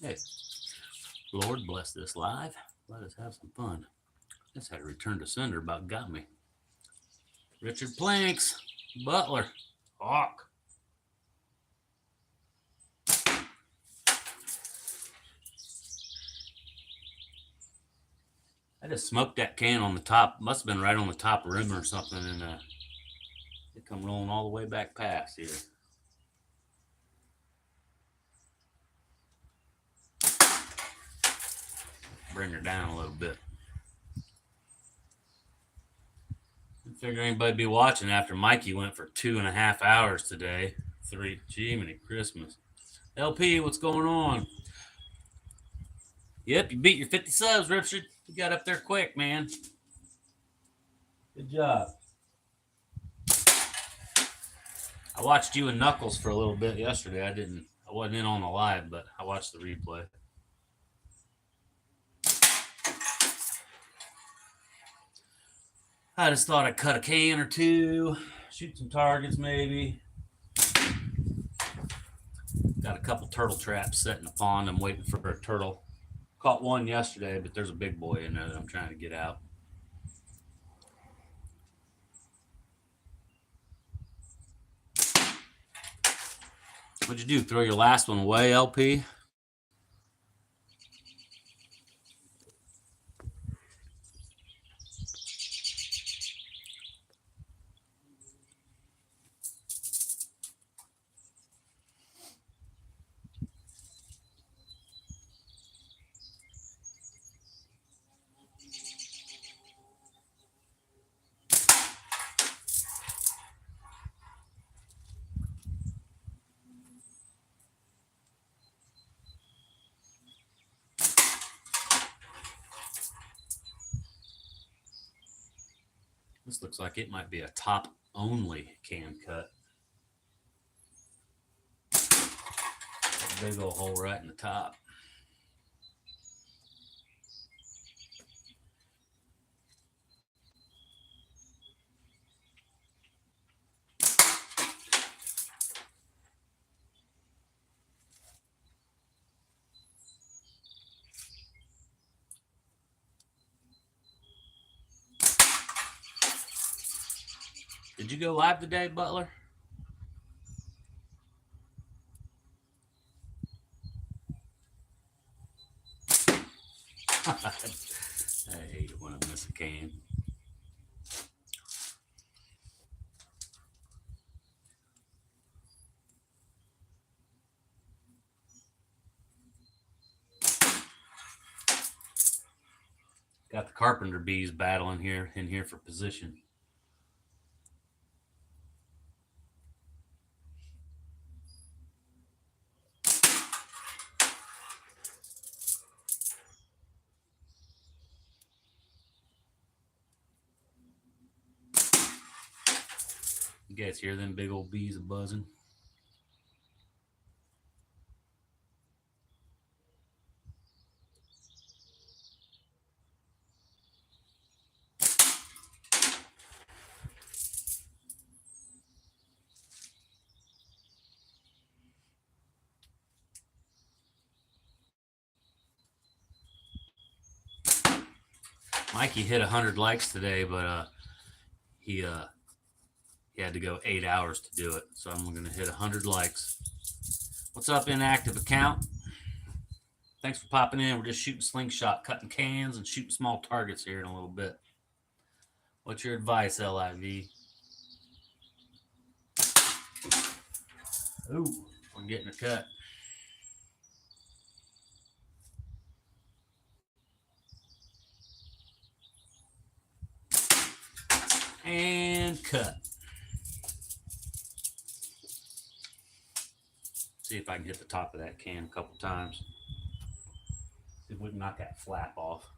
Hey, Lord bless this live. Let us have some fun. This had to return to sender about got me. Richard Planks, Butler, Hawk. I just smoked that can on the top. Must have been right on the top rim or something, and it come rolling all the way back past here. Bring her down a little bit. I figure anybody be watching after Mikey went for 2.5 hours today. 3, gee, many Christmas. LP, what's going on? Yep, you beat your 50 subs, Richard. You got up there quick, man. Good job. I watched you and Knuckles for a little bit yesterday. I wasn't in on the live, but I watched the replay. I just thought I'd cut a can or two, shoot some targets maybe. Got a couple turtle traps set in the pond. I'm waiting for a turtle. Caught one yesterday, but there's a big boy in there that I'm trying to get out. What'd you do? Throw your last one away, LP? This looks like it might be a top only can cut. A big old hole right in the top. Did you go live today, Butler? I hate it when I miss a can. Got the carpenter bees battling here in here for position. You guys hear them big old bees a buzzing? Mikey hit 100 likes today, but he had to go 8 hours to do it. So I'm going to hit 100 likes. What's up, inactive account? Thanks for popping in. We're just shooting slingshot, cutting cans, and shooting small targets here in a little bit. What's your advice, LIV? Ooh, we're getting a cut. And cut. See if I can hit the top of that can a couple times. See if we can knock that flap off.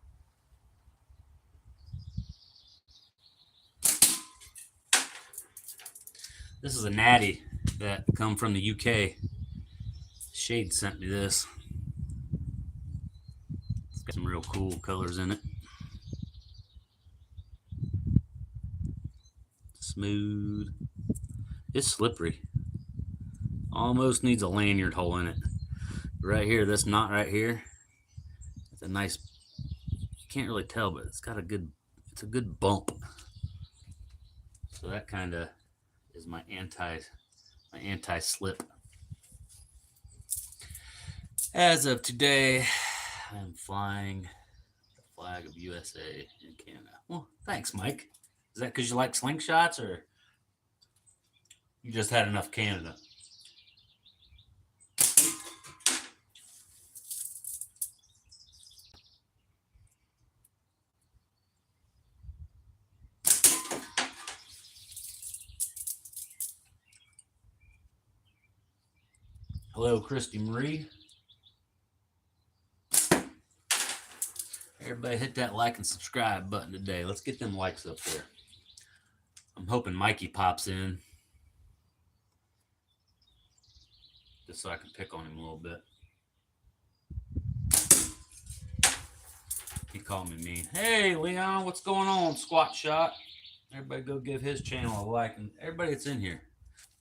This is a natty that come from the UK. Shade sent me this. It's got some real cool colors in it. Smooth. It's slippery. Almost needs a lanyard hole in it. Right here, this knot right here, it's a nice, can't really tell, but it's got a good, it's a good bump. So that kind of is my anti-slip. As of today, I'm flying the flag of USA in Canada. Well, thanks, Mike. Is that because you like slingshots, or you just had enough Canada? Hello, Christy Marie. Everybody hit that like and subscribe button today. Let's get them likes up there. I'm hoping Mikey pops in just so I can pick on him a little bit. He called me mean. Hey, Leon, what's going on? Squat Shot. Everybody go give his channel a like. And everybody that's in here,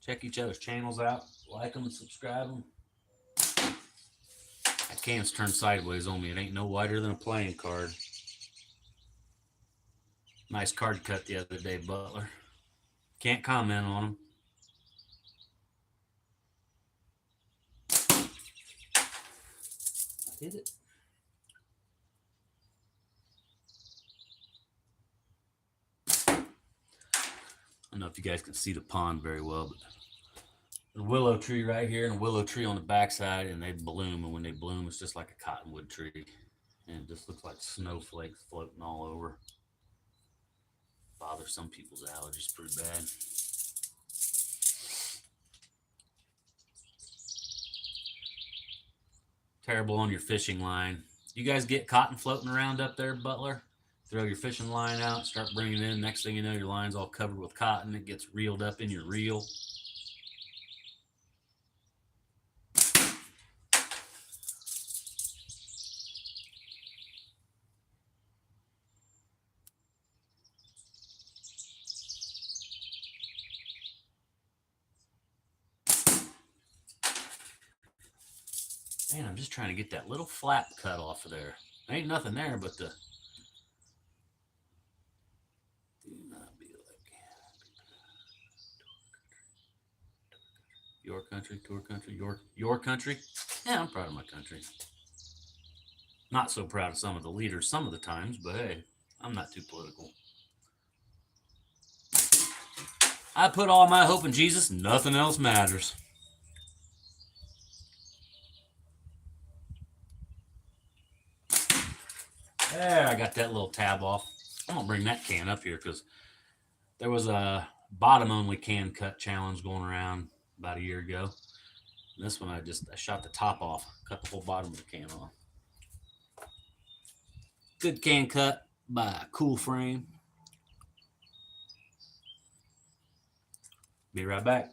check each other's channels out. Like them and subscribe them. That can's turned sideways on me. It ain't no wider than a playing card. Nice card cut the other day, Butler. Can't comment on them. I hit it. I don't know if you guys can see the pond very well, but there's a willow tree right here and a willow tree on the backside, and they bloom. And when they bloom, it's just like a cottonwood tree. And it just looks like snowflakes floating all over. Bother some people's allergies pretty bad. Terrible on your fishing line. You guys get cotton floating around up there, Butler? Throw your fishing line out, start bringing it in. Next thing you know, your line's all covered with cotton. It gets reeled up in your reel. Man, I'm just trying to get that little flap cut off of there. There ain't nothing there but the... Do not be like... Your country, tour country, your country. Yeah, I'm proud of my country. Not so proud of some of the leaders some of the times, but hey, I'm not too political. I put all my hope in Jesus. Nothing else matters. There, I got that little tab off. I'm going to bring that can up here because there was a bottom-only can cut challenge going around about a year ago. And this one, I shot the top off, cut the whole bottom of the can off. Good can cut by Cool Frame. Be right back.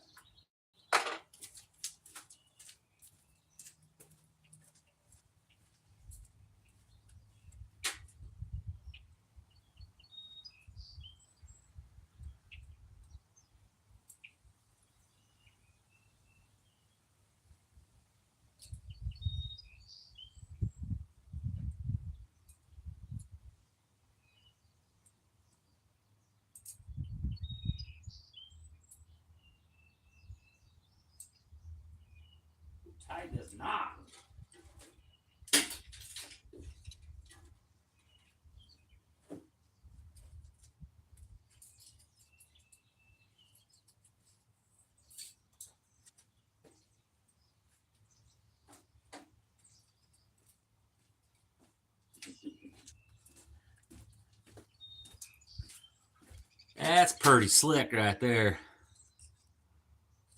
Tight as not. That's pretty slick right there.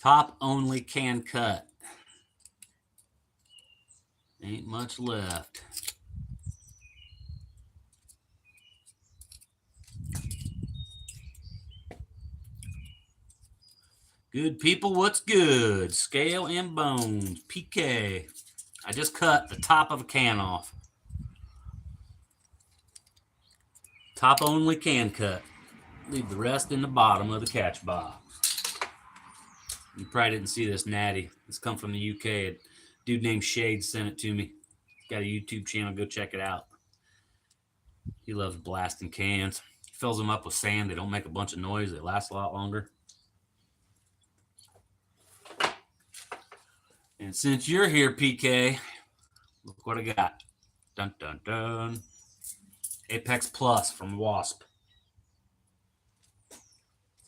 Top only can cut. Ain't much left. Good people, what's good? Scale and Bones, PK. I just cut the top of a can off. Top only can cut. Leave the rest in the bottom of the catch box. You probably didn't see this natty. It's come from the UK. Dude named Shade sent it to me. He's got a YouTube channel. Go check it out. He loves blasting cans. He fills them up with sand. They don't make a bunch of noise. They last a lot longer. And since you're here, PK, look what I got. Dun, dun, dun. Apex Plus from Wasp.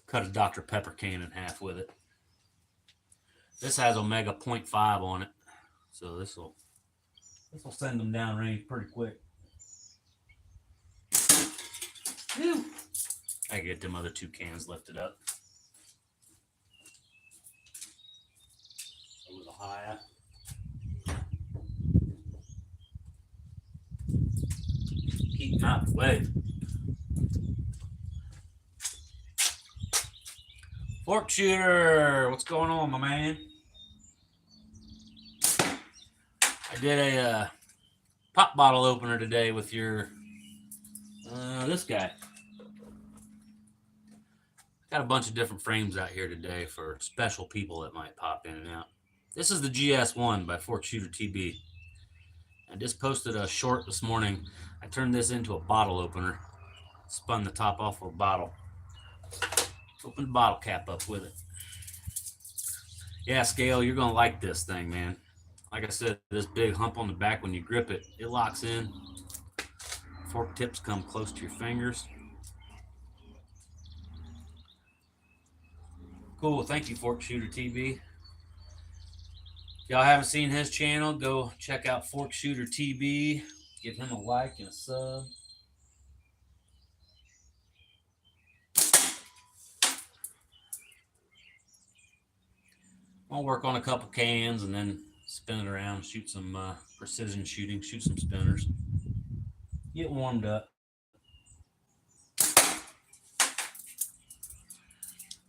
Cut a Dr. Pepper can in half with it. This has Omega 0.5 on it. So this will send them down range pretty quick. Whew. I get them other 2 cans lifted up. A little higher. Keep them out of the way. Fork Shooter, what's going on, my man? I did a pop bottle opener today with your this guy. Got a bunch of different frames out here today for special people that might pop in and out. This is the GS1 by Fork Shooter TB. I just posted a short this morning. I turned this into a bottle opener. Spun the top off of a bottle. Open the bottle cap up with it. Yeah, Scale, you're gonna like this thing, man. Like I said, this big hump on the back, when you grip it, it locks in. Fork tips come close to your fingers. Cool, thank you, Fork Shooter TV. If y'all haven't seen his channel, go check out Fork Shooter TV. Give him a like and a sub. I'll work on a couple cans and then spin it around, shoot some precision shooting, shoot some spinners. Get warmed up.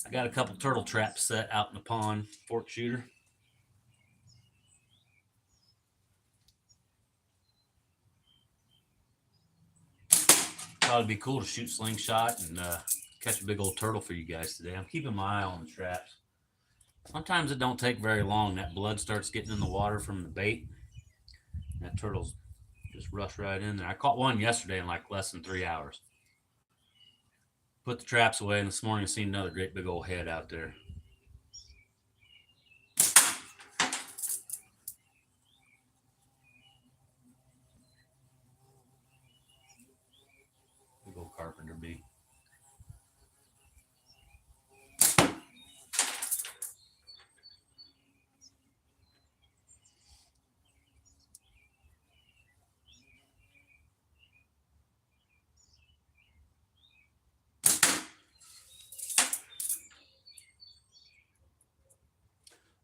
I got a couple turtle traps set out in the pond, Fork Shooter. Thought it'd be cool to shoot Slingshot and catch a big old turtle for you guys today. I'm keeping my eye on the traps. Sometimes it don't take very long. That blood starts getting in the water from the bait. That turtle's just rush right in there. I caught one yesterday in like less than 3 hours. Put the traps away, and this morning I seen another great big old head out there. Big old carpenter bee.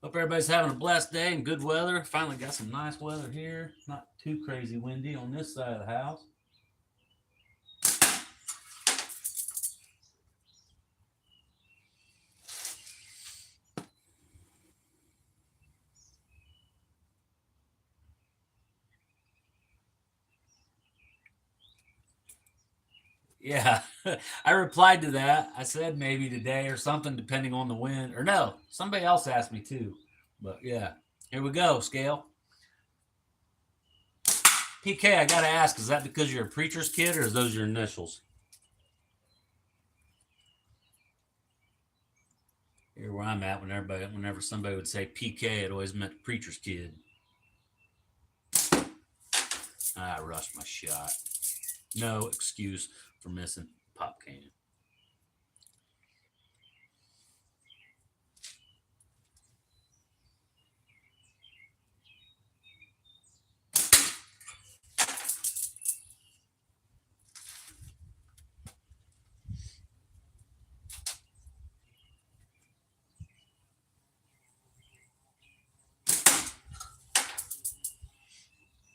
Hope everybody's having a blessed day and good weather. Finally got some nice weather here. Not too crazy windy on this side of the house. Yeah, I replied to that. I said maybe today or something, depending on the wind. Or no, somebody else asked me too. But yeah, here we go, Scale. PK, I got to ask, is that because you're a preacher's kid or is those your initials? Here where I'm at, whenever somebody would say PK, it always meant preacher's kid. I rushed my shot. No excuse for missing pop can.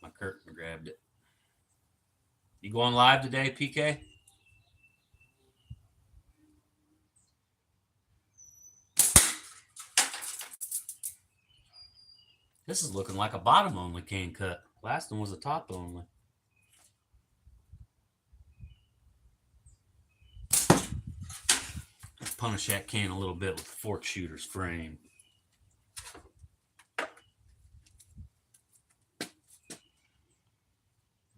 My curtain grabbed it. You going live today, PK? This is looking like a bottom only can cut. Last one was a top only. Let's punish that can a little bit with the Fork Shooter's frame.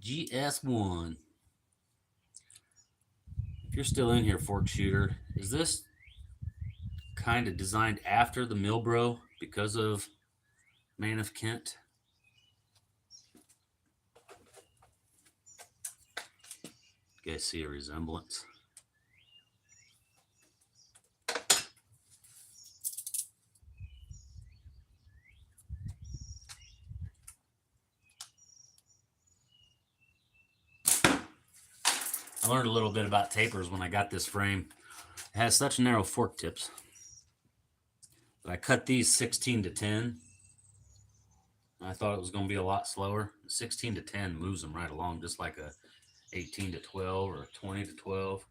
GS1. If you're still in here, fork shooter, is this kind of designed after the Milbro because of Man of Kent? You guys see a resemblance? I learned a little bit about tapers when I got this frame. It has such narrow fork tips that I cut these 16 to 10. I thought it was going to be a lot slower. 16 to 10 moves them right along, just like a 18 to 12 or 20 to 12.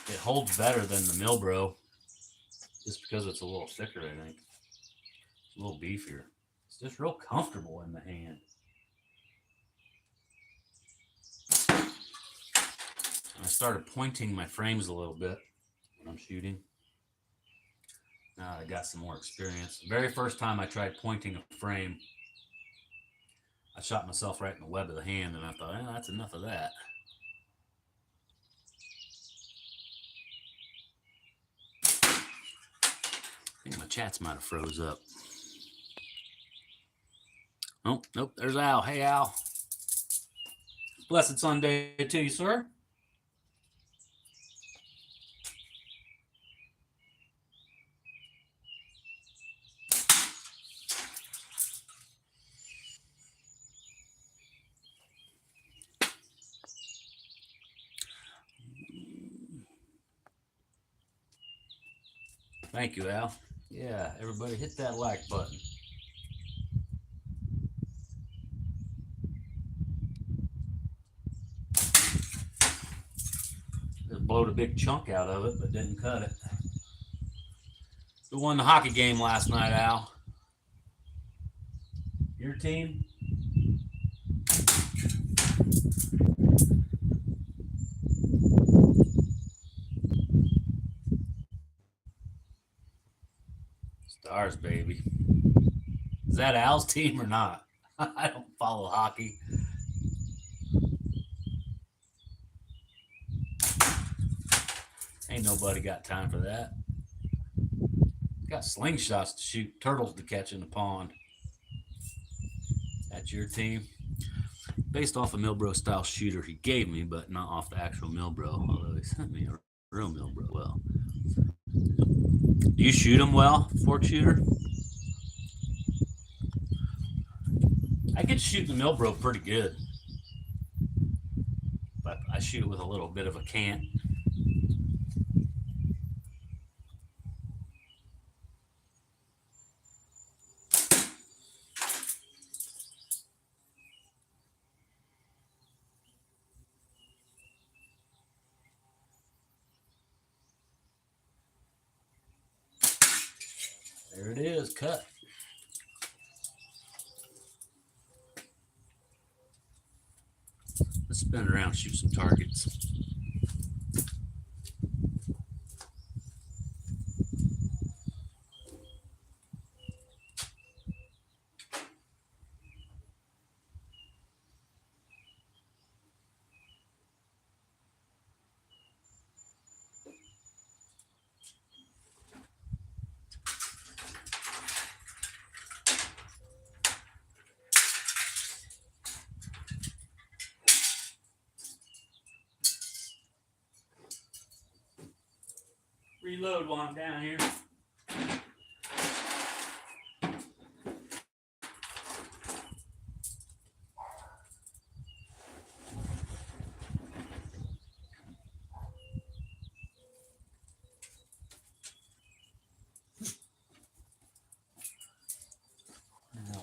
It holds better than the Milbro just because it's a little thicker, I think. It's a little beefier. It's just real comfortable in the hand. I started pointing my frames a little bit when I'm shooting. Now I got some more experience. The very first time I tried pointing a frame, I shot myself right in the web of the hand, and I thought, that's enough of that. I think my chats might have froze up. Oh, nope, there's Al. Hey, Al. Blessed Sunday to you, sir. Thank you, Al. Yeah, everybody hit that like button. Just blowed a big chunk out of it, but didn't cut it. Who won the hockey game last night, Al? Your team? Stars, baby. Is that Al's team or not? I don't follow hockey. Ain't nobody got time for that. Got slingshots to shoot, turtles to catch in the pond. That's your team? Based off a Milbro style shooter he gave me, but not off the actual Milbro, although he sent me a real Milbro. Well, do you shoot them well, fork shooter? I get shooting the Milbro pretty good, but I shoot it with a little bit of a cant. There it is, cut. Let's spin around, shoot some targets. Reload while I'm down here.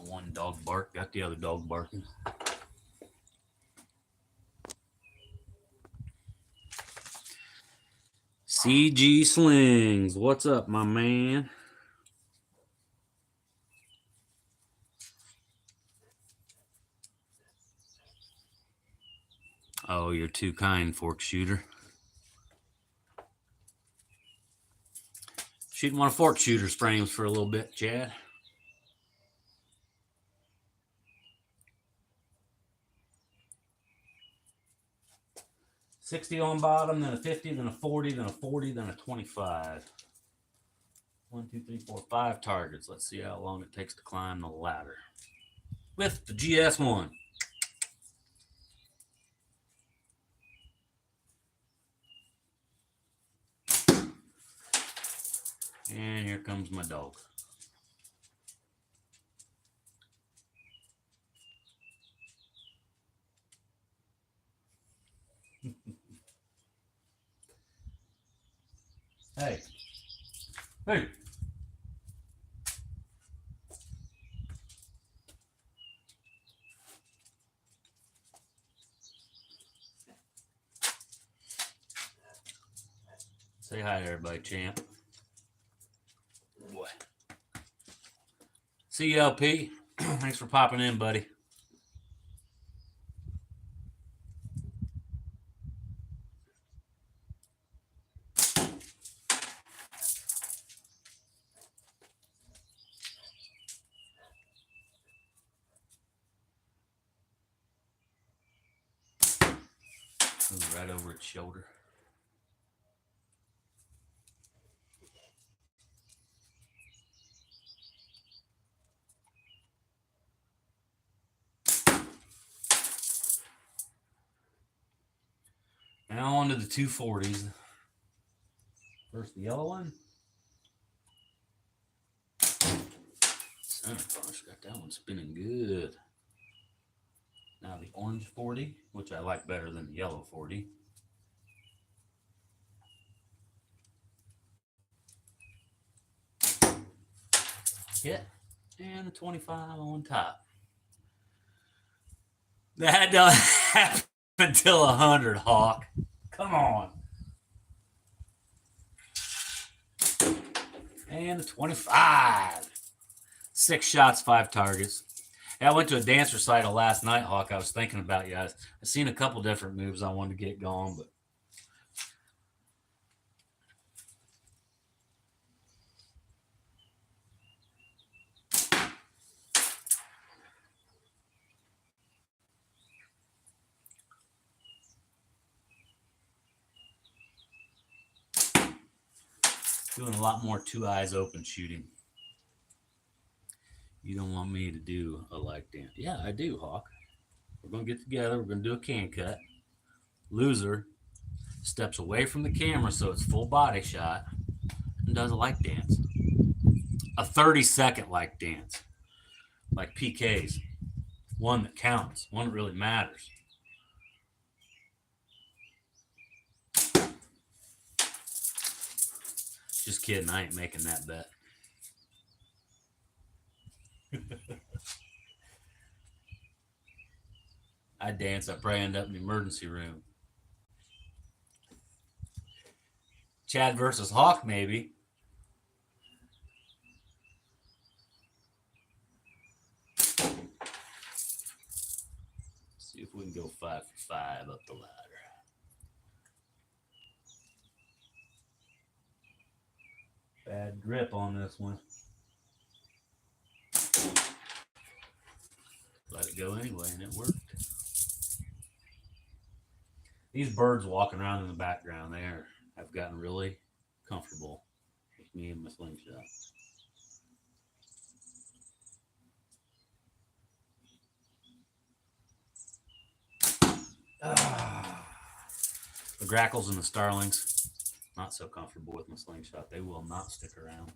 One dog bark, got the other dog barking. CG Slings, what's up, my man? Oh, you're too kind, fork shooter. Shooting one of fork shooter's frames for a little bit, Chad. $60 on bottom, then a 50, then a 40, then a 40, then a 25. 1, 2, 3, 4, 5 targets. Let's see how long it takes to climb the ladder with the GS1. And here comes my dog. Hey. Hey. Say hi to everybody, champ. Boy. CLP, thanks for popping in, buddy. Right over its shoulder. Now on to the 240s. First, the yellow one. Center punch, got that one spinning good. Now the orange 40, which I like better than the yellow 40. Hit. And the 25 on top. That doesn't happen until 100, Hawk. Come on. And the 25. 6 shots, 5 targets. Yeah, I went to a dance recital last night, Hawk. I was thinking about you. I've seen a couple different moves I wanted to get going, but doing a lot more 2 eyes open shooting. You don't want me to do a like dance. Yeah, I do, Hawk. We're going to get together. We're going to do a can cut. Loser steps away from the camera so it's full body shot and does a like dance. A 30-second like dance. Like PKs. One that counts. One that really matters. Just kidding. I ain't making that bet. I dance. I probably end up in the emergency room. Chad versus Hawk, maybe. See if we can go 5 for 5 up the ladder. Bad grip on this one. Let it go anyway, and it worked. These birds walking around in the background there have gotten really comfortable with me and my slingshot. The grackles and the starlings, not so comfortable with my slingshot. They will not stick around.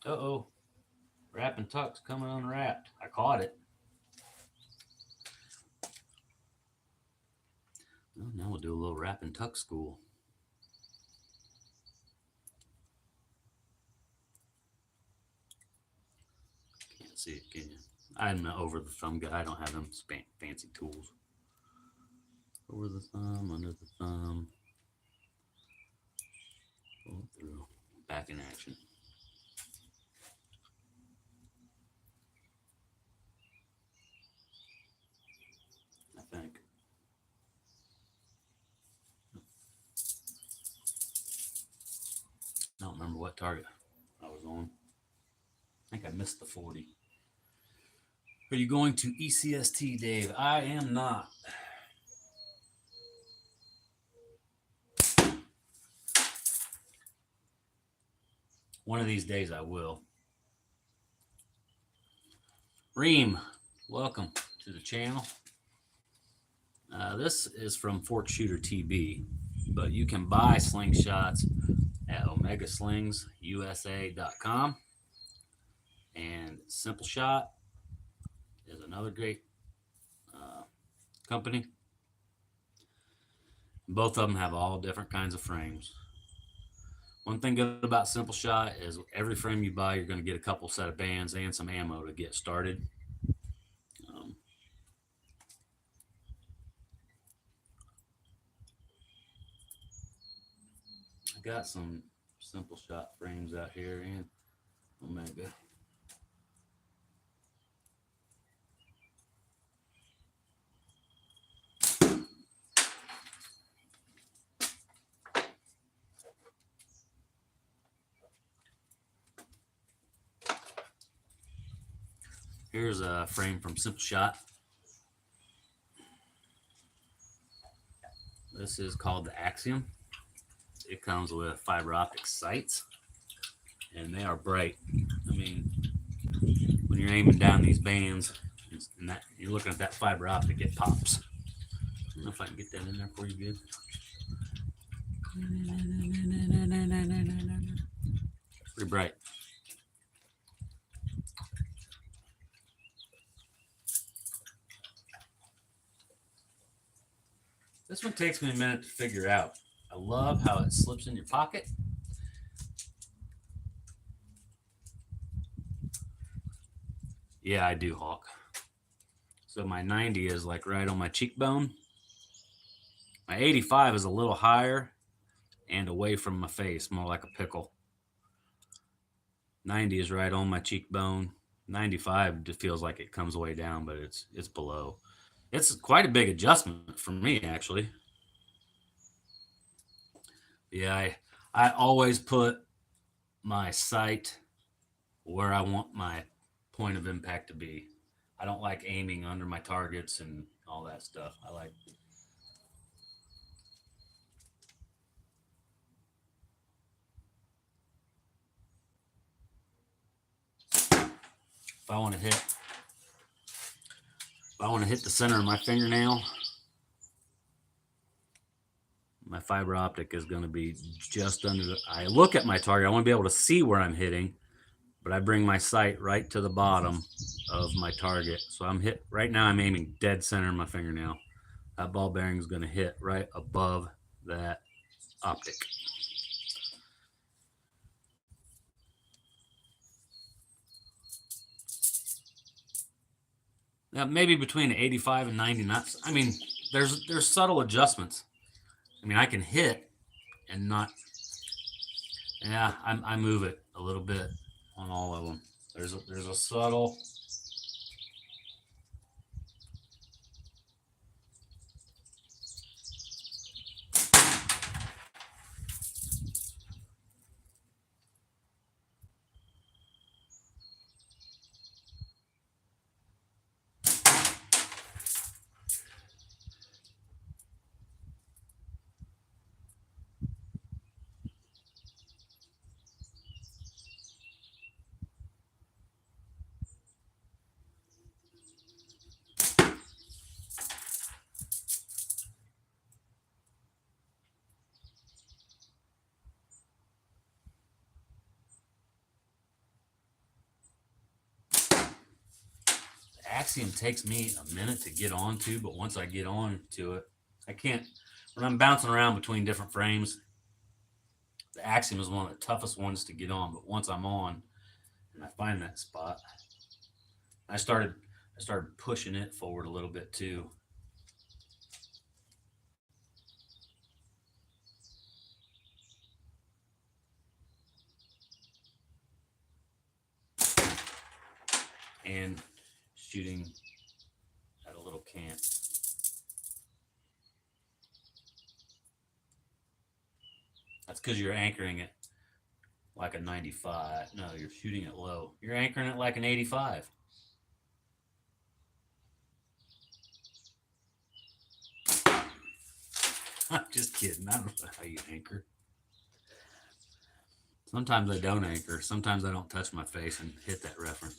Uh-oh. Wrap and tuck's coming unwrapped. I caught it. Well, now we'll do a little wrap and tuck school. Can't see it Can you? I'm not over the thumb guy. I don't have them fancy tools. Over the thumb, under the thumb. Pull it through. Back in action. I think. I don't remember what target I was on. I think I missed the 40. Are you going to ECST, Dave? I am not. One of these days I will. Reem, welcome to the channel. This is from Fork Shooter TB, but you can buy slingshots at omegaslingsUSA.com. And Simple Shot is another great company. Both of them have all different kinds of frames. One thing good about Simple Shot is every frame you buy, you're going to get a couple set of bands and some ammo to get started. I got some Simple Shot frames out here and Omega. Here's a frame from Simple Shot. This is called the Axiom. It comes with fiber optic sights, and they are bright. I mean, when you're aiming down these bands, and that you're looking at that fiber optic, it pops. I don't know if I can get that in there for you good. Pretty bright. This one takes me a minute to figure out. I love how it slips in your pocket. Yeah, I do, Hawk. So my 90 is like right on my cheekbone. My 85 is a little higher and away from my face, more like a pickle. 90 is right on my cheekbone. 95 just feels like it comes way down, but it's below. It's quite a big adjustment for me, actually. Yeah, I always put my sight where I want my point of impact to be. I don't like aiming under my targets and all that stuff. I like... If I want to hit the center of my fingernail, my fiber optic is going to be just under the... I look at my target. I want to be able to see where I'm hitting, but I bring my sight right to the bottom of my target. So right now I'm aiming dead center of my fingernail. That ball bearing is going to hit right above that optic. Now, maybe between 85 and 90 knots. I mean, there's subtle adjustments. I mean, I can hit and not... Yeah, I move it a little bit on all of them. There's a subtle... Axiom takes me a minute to get onto, but once I get on to it, I can't... When I'm bouncing around between different frames, the Axiom is one of the toughest ones to get on, but once I'm on and I find that spot, I started pushing it forward a little bit too. And shooting at a little cant. That's because you're anchoring it like a 95. No, you're shooting it low. You're anchoring it like an 85. I'm just kidding. I don't know how you anchor. Sometimes I don't anchor. Sometimes I don't touch my face and hit that reference.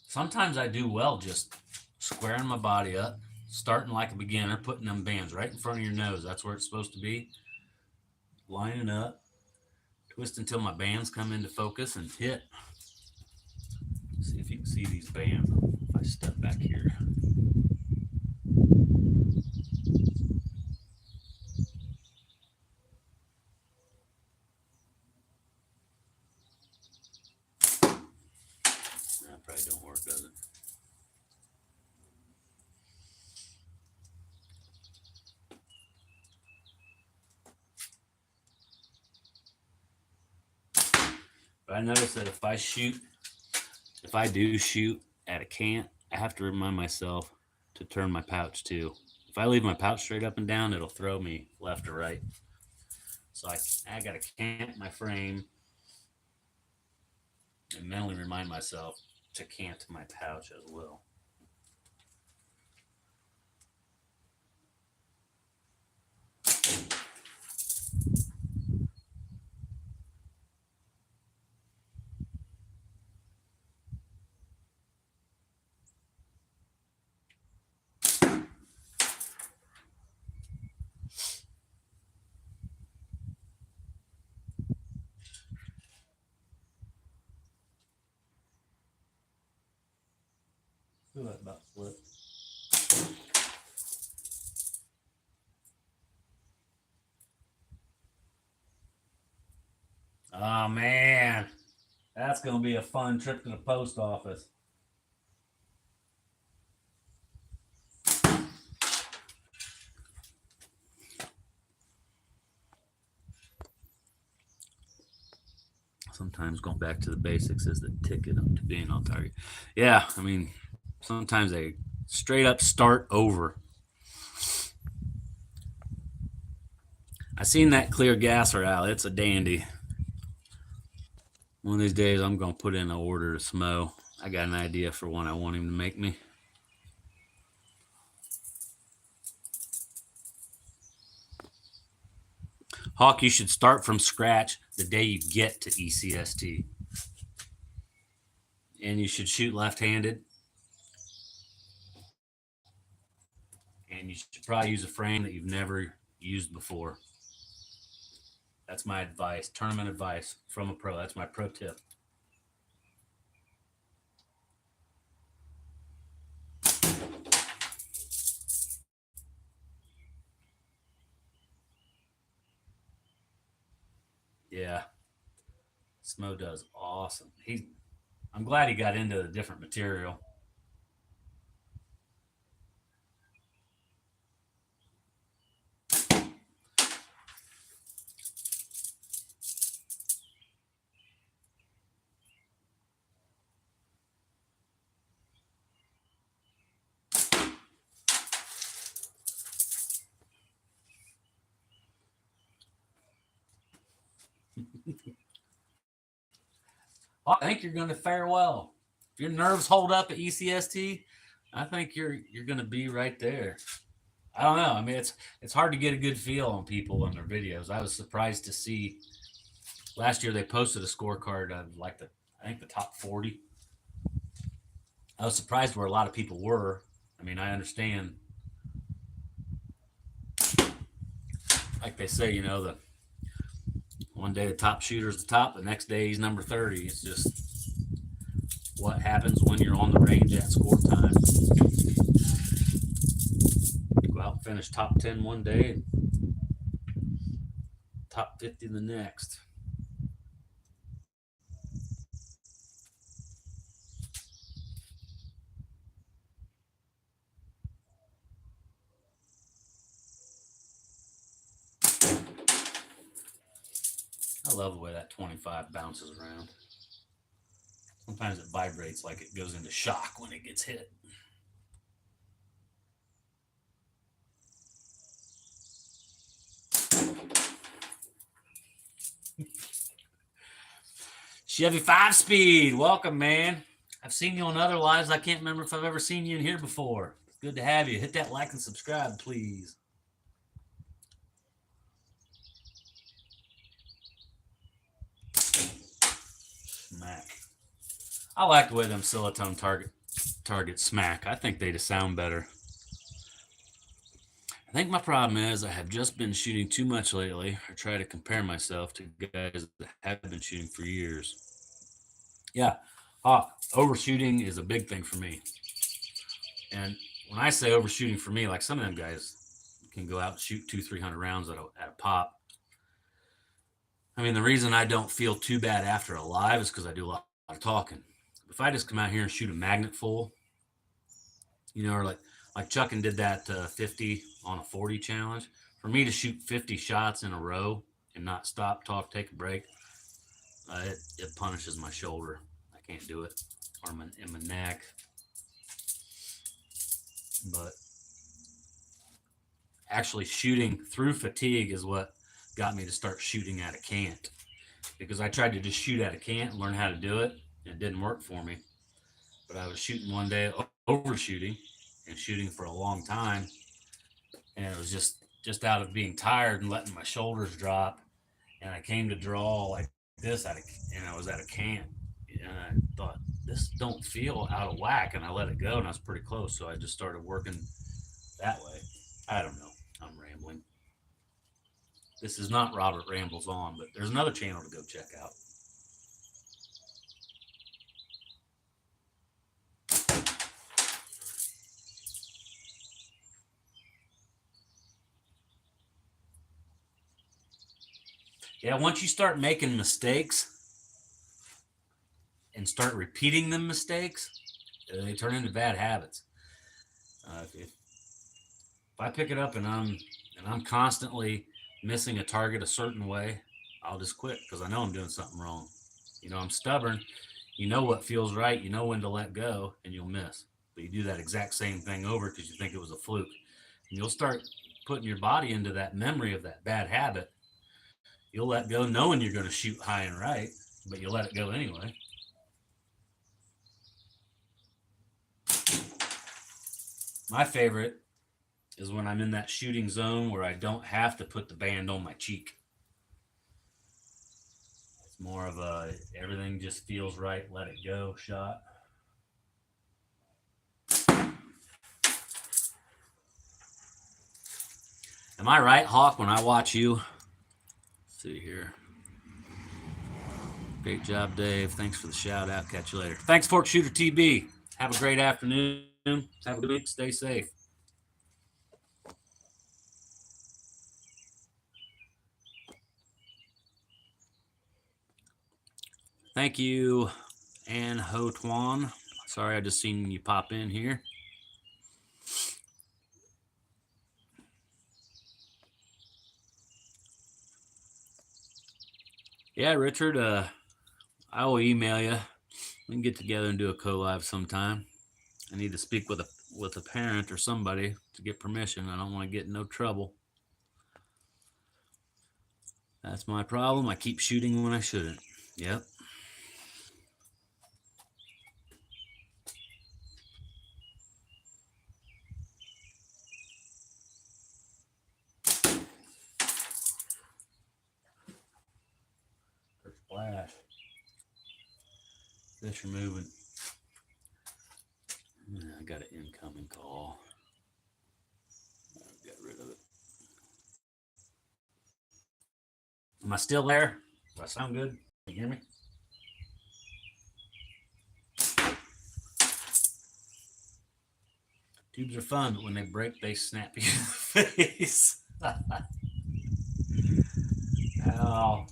Sometimes I do well just squaring my body up, starting like a beginner, putting them bands right in front of your nose. That's where it's supposed to be. Lining up, twist until my bands come into focus and hit. See if you can see these bands. If I step back here. That probably don't work, does it? But I notice that if I do shoot at a cant, I have to remind myself to turn my pouch too. If I leave my pouch straight up and down, it'll throw me left or right. So I got to cant my frame and mentally remind myself to cant my pouch as well. Feel that about flip. Oh man, that's gonna be a fun trip to the post office. Sometimes going back to the basics is the ticket to being on target. Yeah, I mean, sometimes they straight up start over. I seen that clear gasser out. It's a dandy. One of these days, I'm going to put in an order to Smo. I got an idea for one I want him to make me. Hawk, you should start from scratch the day you get to ECST. And you should shoot left-handed. And you should probably use a frame that you've never used before. That's my advice, tournament advice from a pro. That's my pro tip. Yeah. Smo does awesome. I'm glad he got into a different material. I think you're going to fare well. If your nerves hold up at ECST, I think you're going to be right there. I don't know. I mean, it's hard to get a good feel on people on their videos. I was surprised to see last year they posted a scorecard of like I think the top 40. I was surprised where a lot of people were. I mean, I understand. Like they say, the one day the top shooter's the top, the next day he's number 30. It's just what happens when you're on the range at score time. go out and finish top 10 one day and top 50 the next. I love the way that 25 bounces around. Sometimes it vibrates like it goes into shock when it gets hit. Chevy 5-speed, welcome, man. I've seen you on other lives. I can't remember if I've ever seen you in here before. It's good to have you. Hit that like and subscribe, please. Smack. I like the way them Silatone targets smack. I think they just sound better. I think my problem is I have just been shooting too much lately. I try to compare myself to guys that have been shooting for years. Yeah, overshooting is a big thing for me. And when I say overshooting for me, like some of them guys can go out and shoot 200-300 rounds at a pop. I mean, the reason I don't feel too bad after a live is because I do a lot of talking. If I just come out here and shoot a magnet full, or like Chuckin did that 50 on a 40 challenge, for me to shoot 50 shots in a row and not stop, talk, take a break, it punishes my shoulder. I can't do it, or in my neck. But actually shooting through fatigue is what got me to start shooting at a cant, because I tried to just shoot at a cant and learn how to do it, and it didn't work for me. But I was shooting one day, overshooting and shooting for a long time, and it was just out of being tired and letting my shoulders drop, and I came to draw like this and I was at a cant, and I thought, this don't feel out of whack, and I let it go, and I was pretty close, so I just started working that way. I don't know, I'm rambling. This is not Robert Rambles On, but there's another channel to go check out. Yeah, once you start making mistakes and start repeating them mistakes, they turn into bad habits. If I pick it up and I'm constantly missing a target a certain way, I'll just quit because I know I'm doing something wrong. I'm stubborn. You know what feels right. You know when to let go, and you'll miss. But you do that exact same thing over because you think it was a fluke. And you'll start putting your body into that memory of that bad habit. You'll let go knowing you're going to shoot high and right, but you let it go anyway. My favorite is when I'm in that shooting zone where I don't have to put the band on my cheek. It's more of a everything just feels right, let it go shot. Am I right, Hawk, when I watch you? Let's see here. Great job, Dave. Thanks for the shout out. Catch you later. Thanks, Fork Shooter TB. Have a great afternoon. Have a good week. Stay safe. Thank you, Ann Ho Tuan. Sorry, I just seen you pop in here. Yeah, Richard, I will email you. We can get together and do a co-live sometime. I need to speak with a parent or somebody to get permission. I don't want to get in no trouble. That's my problem. I keep shooting when I shouldn't. Yep. Splash. Fish are moving. I got an incoming call. I got rid of it. Am I still there? Do I sound good? Can you hear me? Tubes are fun, but when they break, they snap you in the face. Ow. Oh,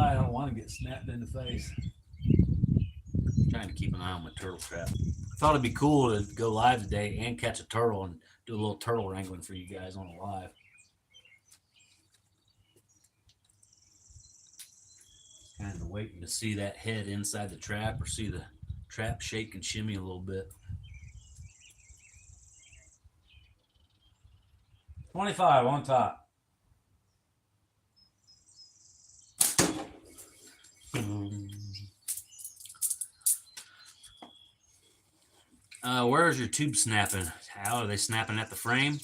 I don't want to get snapped in the face. I'm trying to keep an eye on my turtle trap. I thought it'd be cool to go live today and catch a turtle and do a little turtle wrangling for you guys on a live. Kind of waiting to see that head inside the trap or see the trap shake and shimmy a little bit. 25 on top. Where is your tube snapping? How are they snapping at the frame?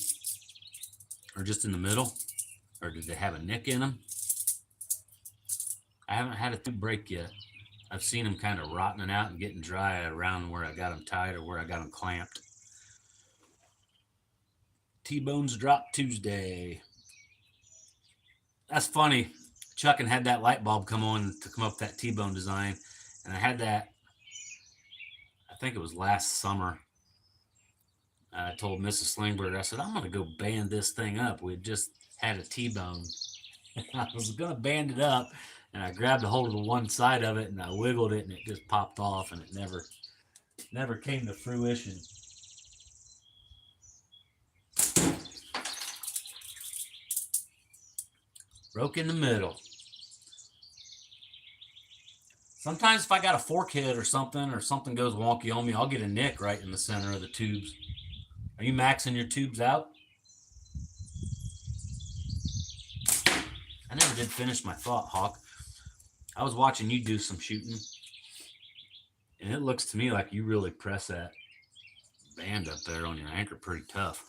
Or just in the middle? Or did they have a nick in them? I haven't had a tube break yet. I've seen them kind of rotting out and getting dry around where I got them tied or where I got them clamped. T-Bones drop Tuesday. That's funny. Chuckin had that light bulb come on to come up with that T-Bone design. And I had that, I think it was last summer. I told Mrs. SlingBurger, I said, I'm going to go band this thing up. We just had a T-Bone. I was going to band it up, and I grabbed a hold of the one side of it, and I wiggled it, and it just popped off, and it never came to fruition. Broke in the middle. Sometimes if I got a fork hit or something goes wonky on me, I'll get a nick right in the center of the tubes. Are you maxing your tubes out? I never did finish my thought, Hawk. I was watching you do some shooting, and it looks to me like you really press that band up there on your anchor pretty tough.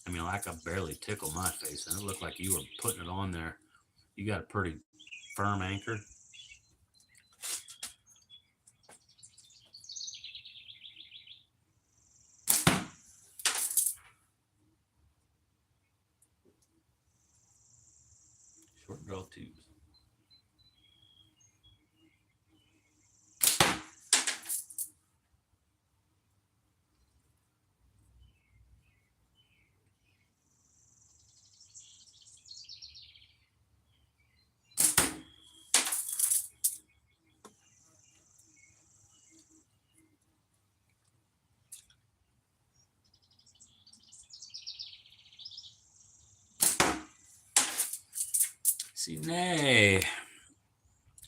I mean, like I barely tickle my face, and it looked like you were putting it on there. You got a pretty firm anchor. Short draw tubes. Sine.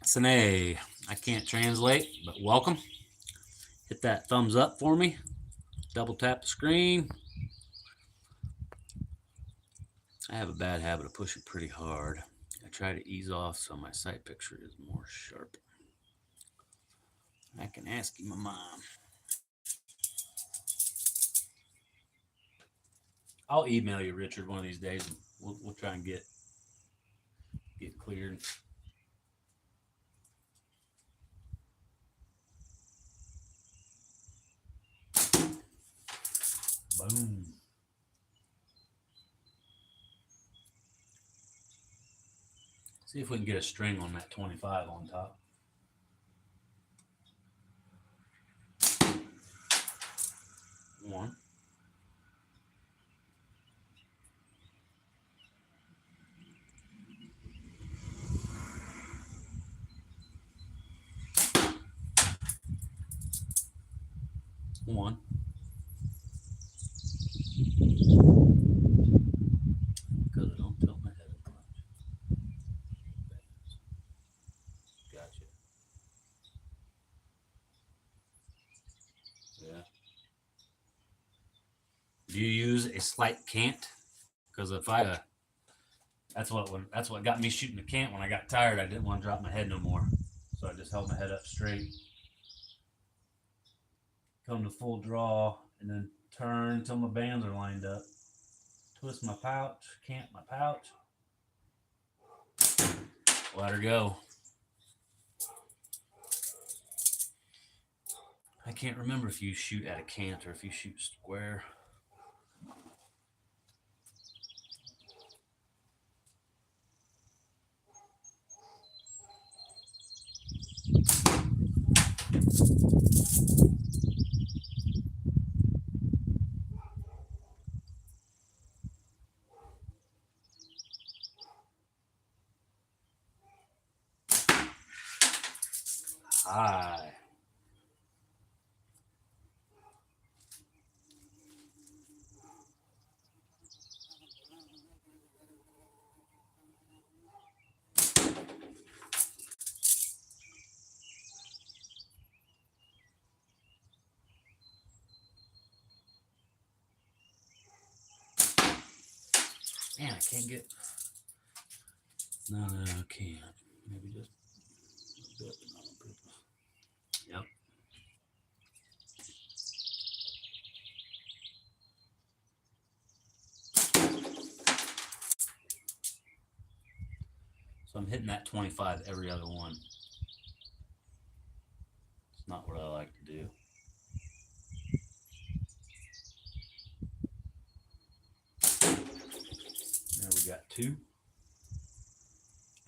Sine. I can't translate, but welcome. Hit that thumbs up for me. Double tap the screen. I have a bad habit of pushing pretty hard. I try to ease off so my sight picture is more sharp. I can ask you, my mom. I'll email you, Richard, one of these days, and we'll try and get cleared. Boom. See if we can get a string on that 25 on top. One. One. Because I don't tilt my head up much. Gotcha. Yeah. Do you use a slight cant? Because if I that's what got me shooting the cant when I got tired. I didn't want to drop my head no more, so I just held my head up straight. Come to full draw, and then turn until my bands are lined up. Twist my pouch, cant my pouch. Let her go. I can't remember if you shoot at a cant or if you shoot square. high. Man, I can't get. No, I can't. Maybe just a bit. Yep. So I'm hitting that 25 every other one. It's not what I like to do. There we got 2.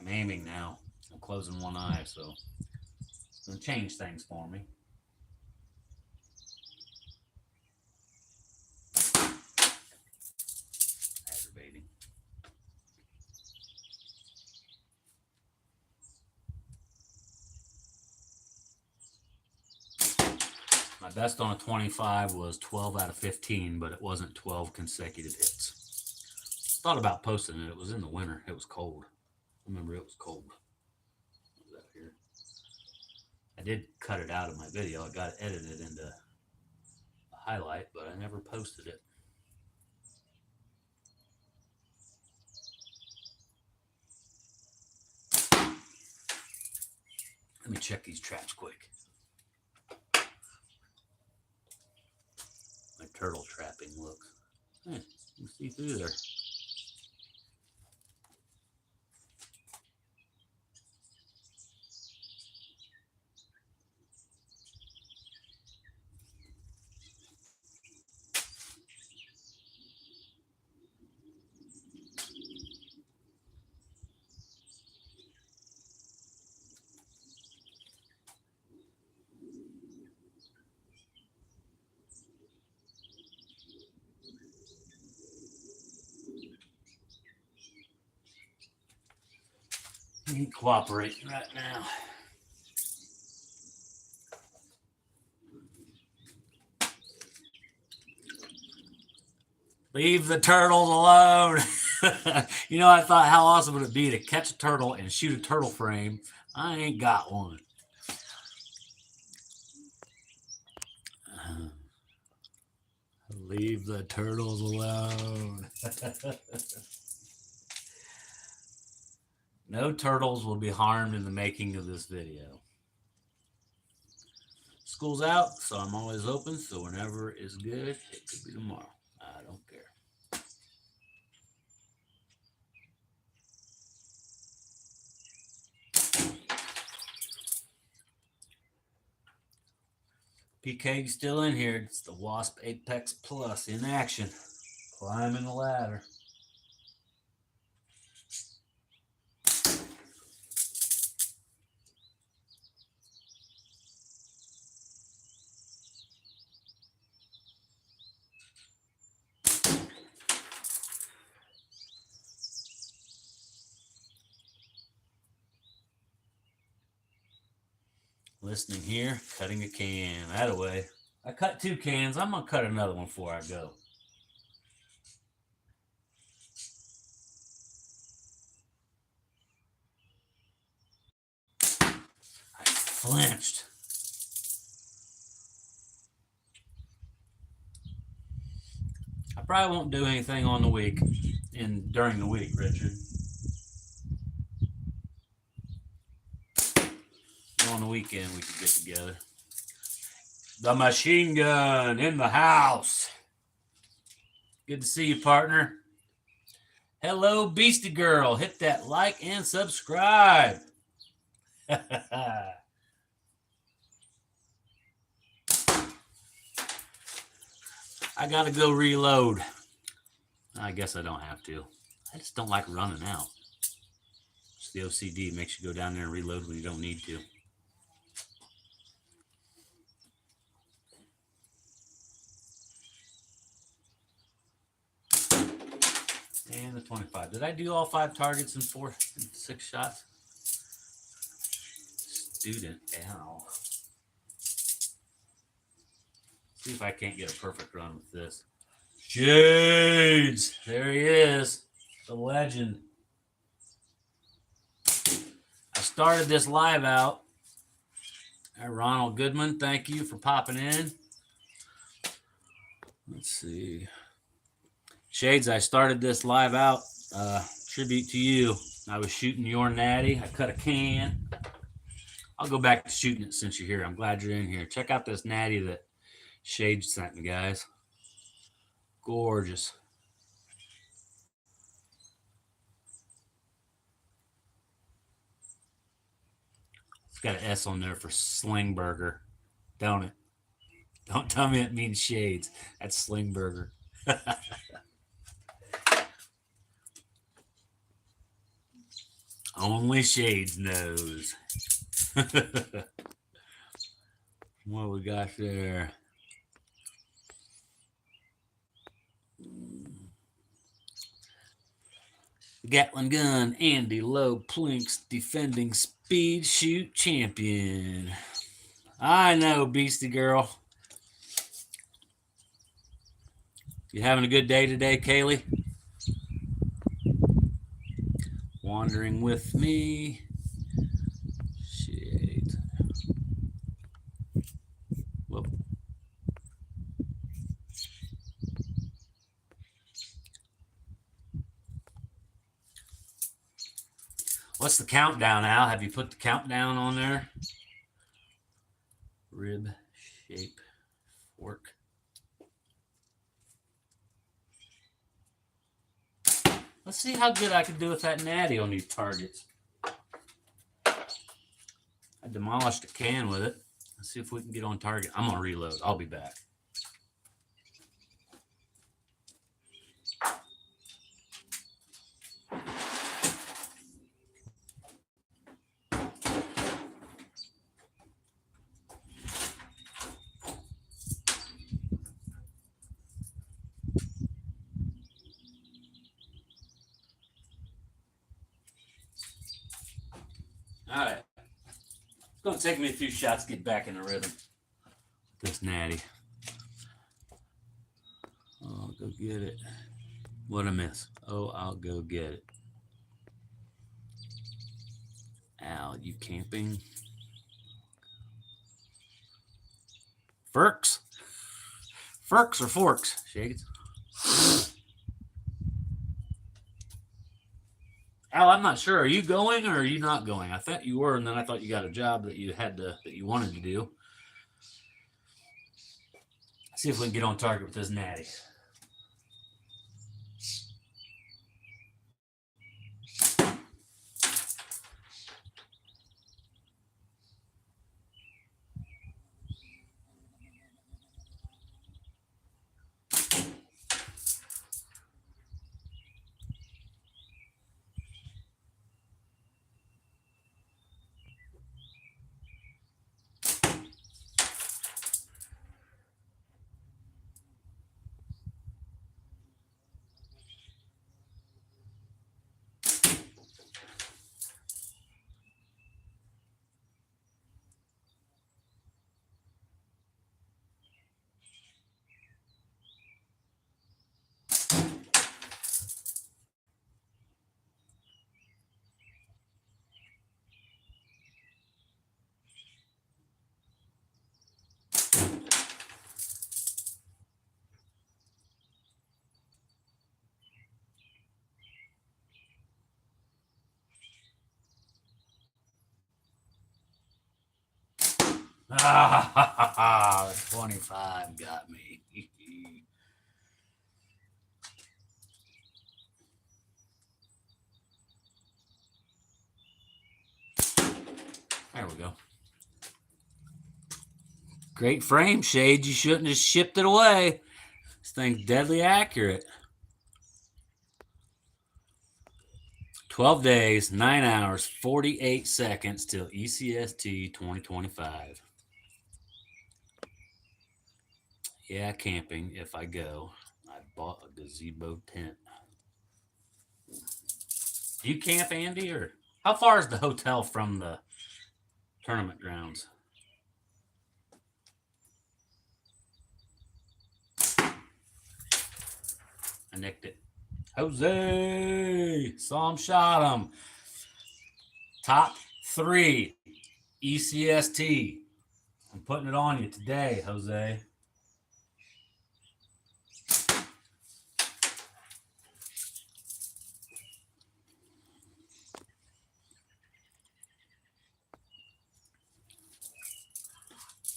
I'm aiming now. I'm closing one eye, so it's going to change things for me. Aggravating. My best on a 25 was 12 out of 15, but it wasn't 12 consecutive hits. Thought about posting it. It was in the winter. It was cold. I remember it was cold. What was that here? I did cut it out of my video. I got it edited into a highlight, but I never posted it. Let me check these traps quick. My turtle trapping looks. Hey, you can see through there. He ain't cooperating right now. Leave the turtles alone. You know, I thought how awesome would it be to catch a turtle and shoot a turtle frame. I ain't got one. Leave the turtles alone. No turtles will be harmed in the making of this video. School's out, so I'm always open. So whenever it's good, it could be tomorrow. I don't care. PK still in here. It's the Wasp Apex Plus in action. Climbing the ladder. Listening here, cutting a can. That away. I cut 2 cans. I'm going to cut another one before I go. I flinched. I probably won't do anything on the week during the week, Richard. On the weekend we could get together. The machine gun in the house. Good to see you, partner. Hello, Beastie Girl. Hit that like and subscribe. I gotta go reload. I guess I don't have to. I just don't like running out. It's the OCD. It makes you go down there and reload when you don't need to. And the 25. Did I do all 5 targets in 6 shots? student. Ow. See if I can't get a perfect run with this. Shades! There he is. The legend. I started this live out. Ronald Goodman, thank you for popping in. Let's see. Shades, I started this live out. Tribute to you. I was shooting your natty. I cut a can. I'll go back to shooting it since you're here. I'm glad you're in here. Check out this natty that Shades sent me, guys. Gorgeous. It's got an S on there for SlingBurger, don't it? Don't tell me it means Shades. That's SlingBurger. Only Shades knows. What we got there? Gatling gun, Andy Low Plinks, defending speed shoot champion. I know, Beastie Girl. You having a good day today, Kaylee? Wandering with me. Shit. Whoop. What's the countdown, Al? Have you put the countdown on there? Rib shape fork. Let's see how good I can do with that natty on these targets. I demolished a can with it. Let's see if we can get on target. I'm going to reload. I'll be back. All right. It's going to take me a few shots to get back in the rhythm. This natty. Oh, I'll go get it. What a miss. Oh, I'll go get it. Al, you camping? Forks? Forks or forks? Shades. Al, I'm not sure. Are you going or are you not going? I thought you were, and then I thought you got a job that you had to that you wanted to do. Let's see if we can get on target with this natty. Ah, 25 got me. There we go. Great frame, Shades. You shouldn't have shipped it away. This thing's deadly accurate. 12 days, 9 hours, 48 seconds till ECST 2025. Yeah, camping if I go. I bought a gazebo tent. Do you camp, Andy, or how far is the hotel from the tournament grounds. I nicked it. Jose! Saw him, shot him. Top 3 ECST. I'm putting it on you today, Jose.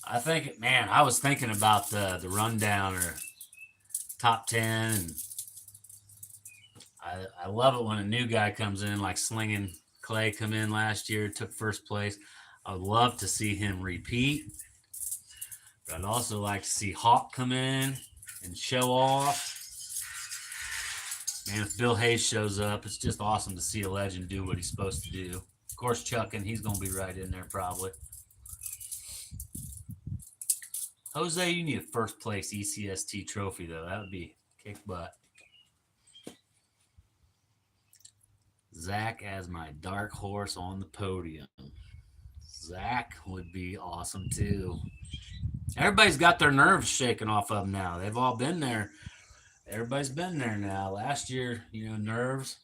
I think, man, I was thinking about the rundown or top 10. And I love it when a new guy comes in, like Slinging Clay come in last year, took first place. I would love to see him repeat. But I'd also like to see Hawk come in and show off. Man, if Bill Hayes shows up, it's just awesome to see a legend do what he's supposed to do. Of course, Chuckin, he's going to be right in there probably. Jose, you need a first place ECST trophy, though. That would be kick butt. Zach as my dark horse on the podium. Zach would be awesome, too. Everybody's got their nerves shaken off of them now. They've all been there. Everybody's been there now. Last year, nerves.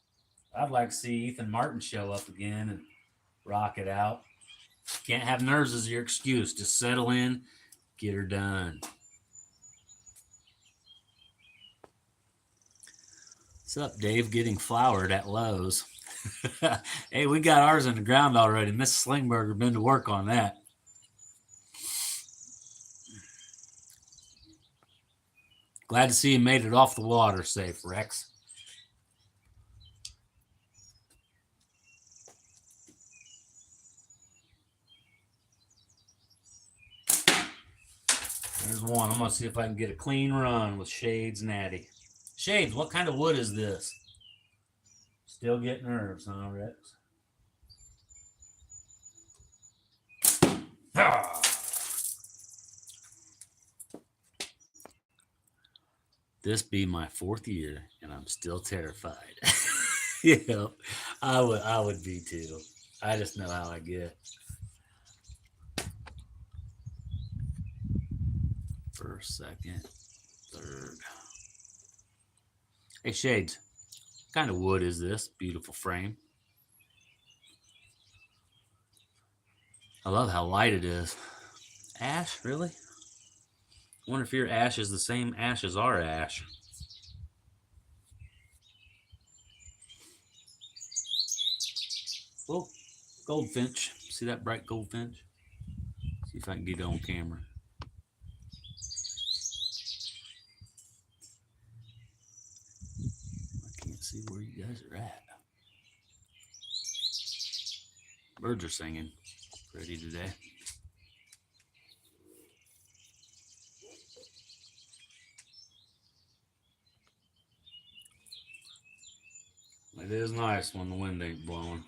I'd like to see Ethan Martin show up again and rock it out. Can't have nerves as your excuse. Just settle in, get her done. What's up, Dave? Getting flowered at Lowe's. Hey, we got ours in the ground already. Miss SlingBurger been to work on that. Glad to see you made it off the water safe, Rex. There's one. I'm going to see if I can get a clean run with Shades Natty. Shades, what kind of wood is this? Still get nerves, huh, Rex? Ah. This be my 4th year, and I'm still terrified. Yeah, I would be too. I just know how I get. First, second, third. Hey, Shades, what kind of wood is this? Beautiful frame. I love how light it is. Ash, really? I wonder if your ash is the same ash as our ash. Oh, goldfinch. See that bright goldfinch? See if I can get it on camera. I can't see where you guys are at. Birds are singing pretty today. It is nice when the wind ain't blowing.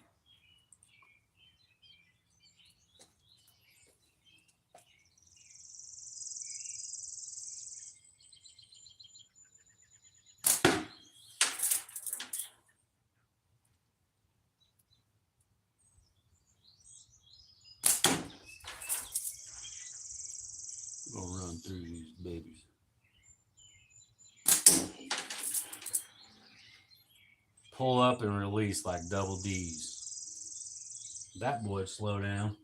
We'll run through these babies. Pull up and release like double D's. That boy slow down.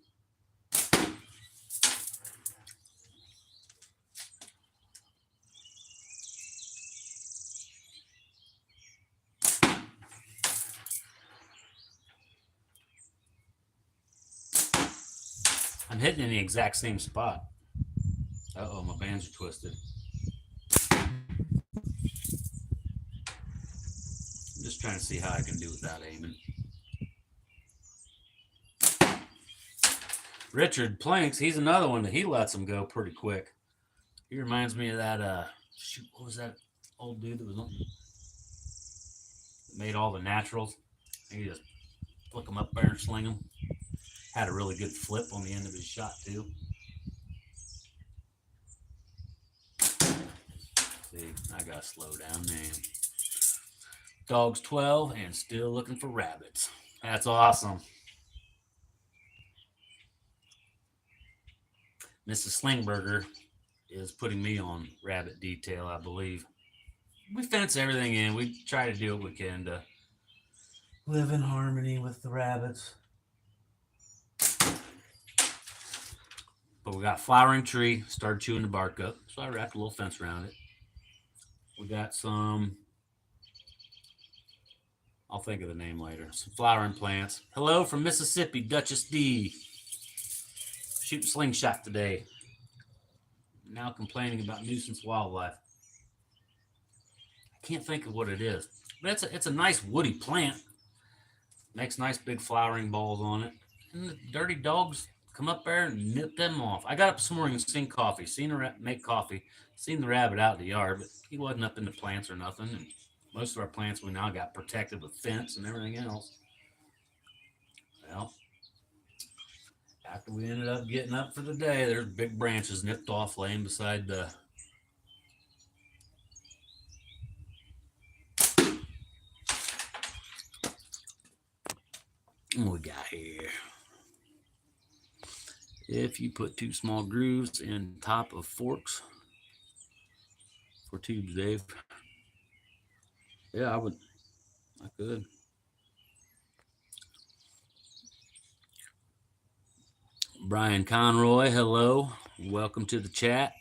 I'm hitting in the exact same spot. Uh-oh, my bands are twisted. I'm just trying to see how I can do without aiming. Richard Planks, he's another one that he lets them go pretty quick. He reminds me of that, shoot, what was that old dude that was on, made all the naturals? He just flick them up there and sling them. Had a really good flip on the end of his shot, too. See, I got to slow down, man. Dog's 12 and still looking for rabbits. That's awesome. Mrs. SlingBurger is putting me on rabbit detail, I believe. We fence everything in. We try to do what we can to live in harmony with the rabbits. But we got flowering tree, started chewing the bark up, so I wrapped a little fence around it. We got some, I'll think of the name later, some flowering plants. Hello from Mississippi, Duchess D. Shooting Slingshot today. Now complaining about nuisance wildlife. I can't think of what it is, but it's a nice woody plant. Makes nice big flowering balls on it, and the dirty dogs come up there and nip them off. I got up this morning and seen coffee, make coffee, seen the rabbit out in the yard, but he wasn't up in the plants or nothing. And most of our plants we now got protected with fence and everything else. Well, after we ended up getting up for the day, there's big branches nipped off laying beside the what we got here. If you put 2 small grooves in top of forks for tubes, Dave. Yeah, I could. Brian Conroy, hello. Welcome to the chat.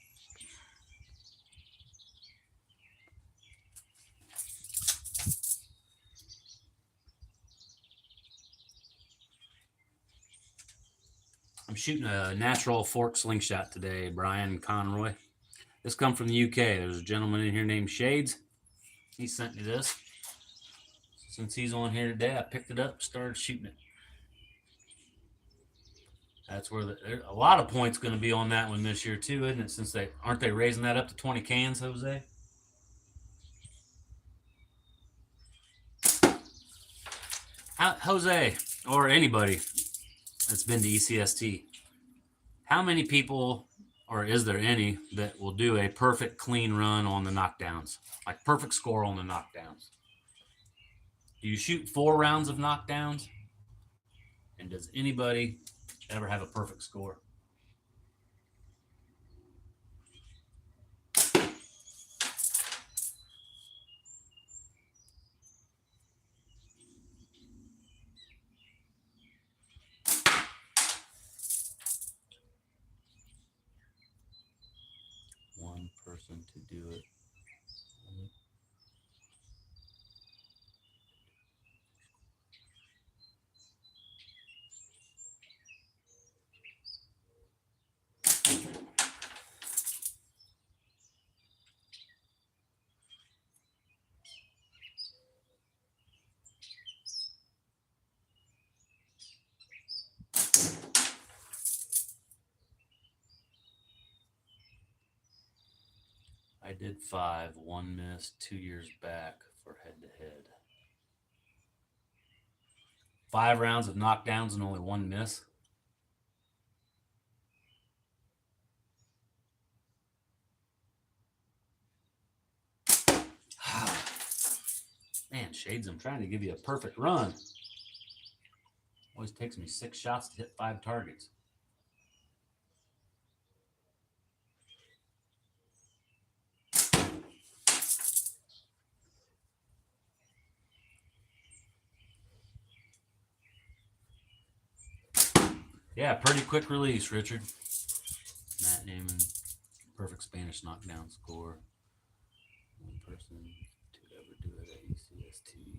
I'm shooting a natural fork slingshot today, Brian Conroy. This come from the UK. There's a gentleman in here named Shades. He sent me this. Since he's on here today, I picked it up, started shooting it. That's where a lot of points going to be on that one this year too, isn't it? Since aren't they raising that up to 20 cans, Jose? Jose, or anybody that's been to ECST, how many people, or is there any, that will do a perfect clean run on the knockdowns? Like perfect score on the knockdowns? Do you shoot 4 rounds of knockdowns? And does anybody ever have a perfect score? One person to do it. I did 5, 1 miss 2 years back for head-to-head. 5 rounds of knockdowns and only 1 miss. Man, Shades, I'm trying to give you a perfect run. Always takes me 6 shots to hit 5 targets. Yeah, pretty quick release, Richard. Matt Naaman, perfect Spanish knockdown score. 1 person to ever do it at ECST.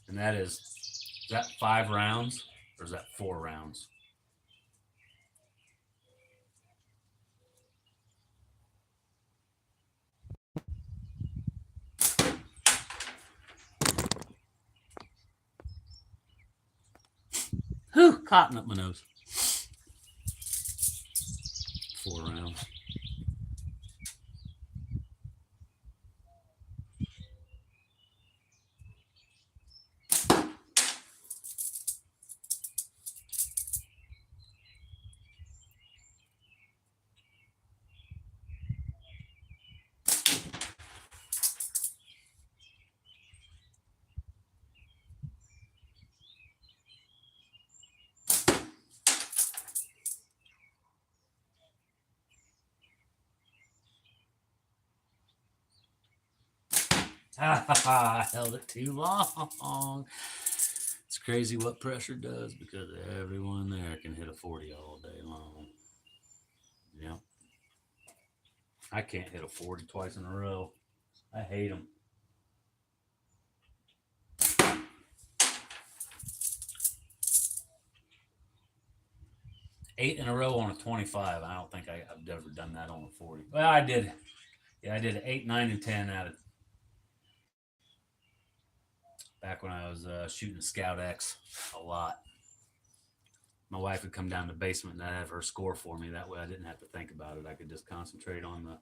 And is that 5 rounds or is that 4 rounds? Whew, cotton up my nose. 4 rounds. I held it too long. It's crazy what pressure does because everyone there can hit a 40 all day long. Yep. I can't hit a 40 twice in a row. I hate them. 8 in a row on a 25. I don't think I've ever done that on a 40. Well, I did. Yeah, I did 8, 9, and 10 out of back when I was shooting Scout X a lot. My wife would come down to the basement and I'd have her score for me. That way I didn't have to think about it. I could just concentrate on the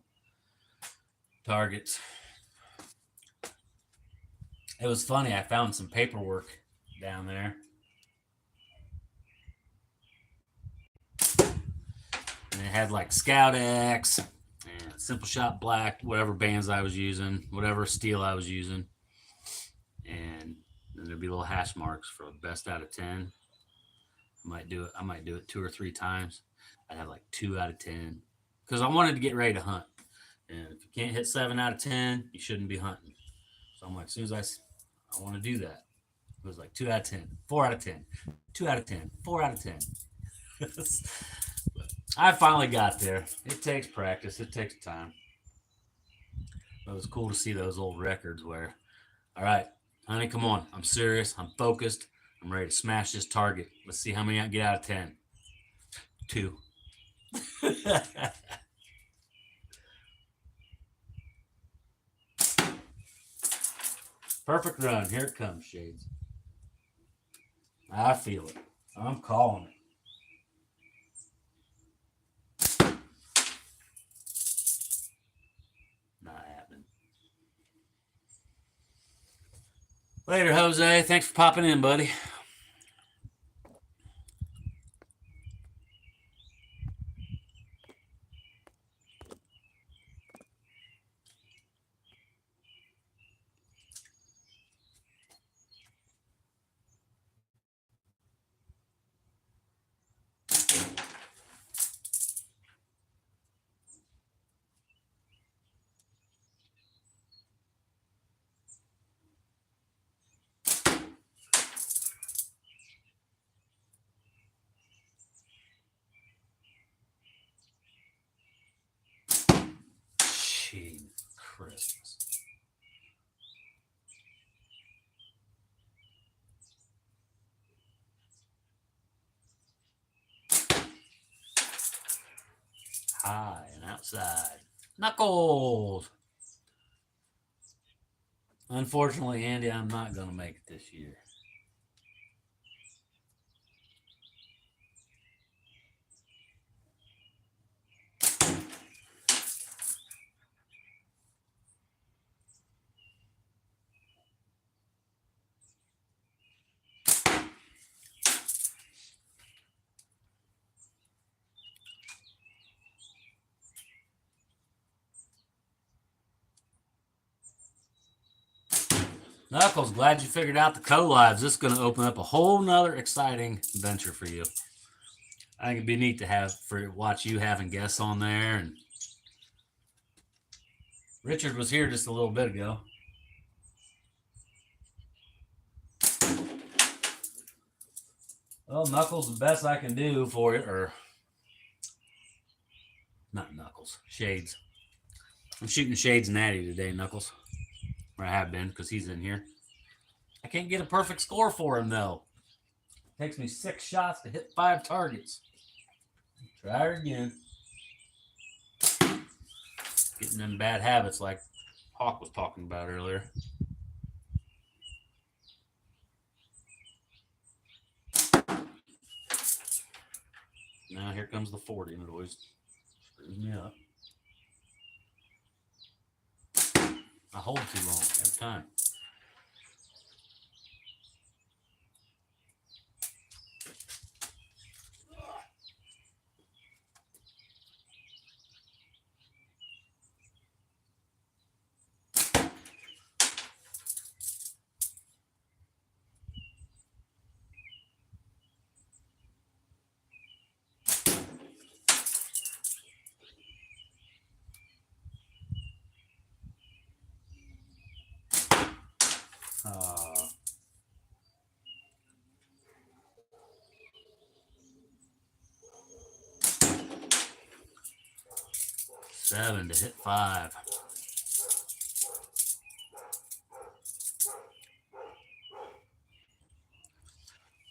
targets. It was funny. I found some paperwork down there. And it had like Scout X and Simple Shot Black, whatever bands I was using, whatever steel I was using. And then there'd be little hash marks for best out of 10. I might do it 2 or 3 times. I'd have like 2 out of 10 because I wanted to get ready to hunt. And if you can't hit 7 out of 10, you shouldn't be hunting. So I'm like, as soon as I want to do that, it was like 2 out of 10, 4 out of 10, 2 out of 10, 4 out of 10. I finally got there. It takes practice. It takes time. But it was cool to see those old records where, all right, honey, come on. I'm serious. I'm focused. I'm ready to smash this target. Let's see how many I can get out of 10. 2. Perfect run. Here it comes, Shades. I feel it. I'm calling it. Not happening. Later, Jose. Thanks for popping in, buddy. Christmas. High and outside. Knuckles. Unfortunately, Andy, I'm not going to make it this year. Knuckles, glad you figured out the co-lives. This is going to open up a whole nother exciting venture for you. I think it'd be neat to watch you having guests on there. And Richard was here just a little bit ago. Well, Knuckles, the best I can do for it, or not Knuckles, Shades. I'm shooting Shades Natty today, Knuckles. Or I have been, because he's in here. I can't get a perfect score for him, though. It takes me 6 shots to hit 5 targets. Try it again. Getting them bad habits like Hawk was talking about earlier. Now here comes the 40, and it always screws me up. I hold too long every time. Seven to hit 5.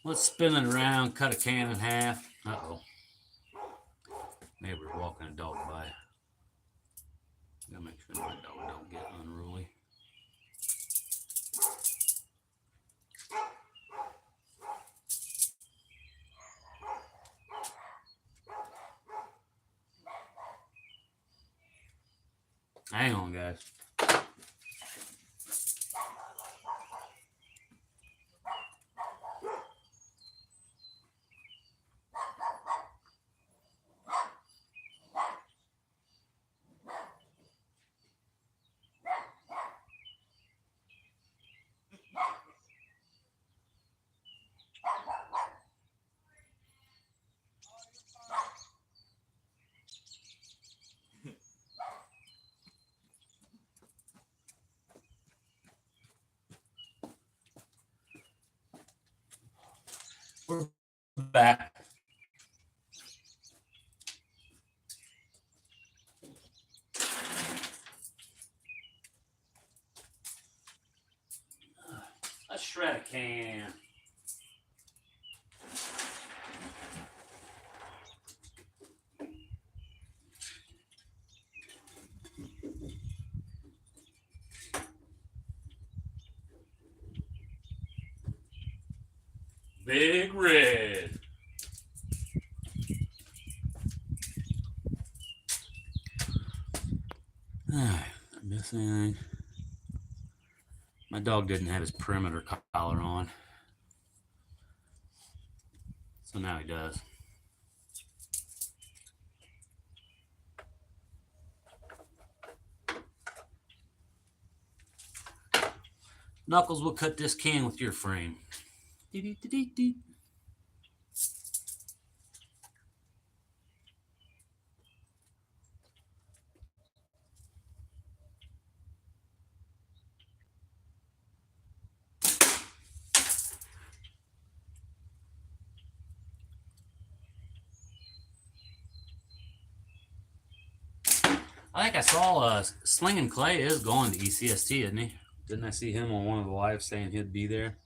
Let's spin it around, cut a can in half. Uh-oh. Neighbor's walking a dog by. Gotta make sure my dog don't get unruly. Hang on, guys. We're back. Let's shred a can. Big Red. Miss anything? My dog didn't have his perimeter collar on, so now he does. Knuckles will cut this can with your frame. I think I saw Slinging Clay is going to ECST, isn't he? Didn't I see him on one of the lives saying he'd be there?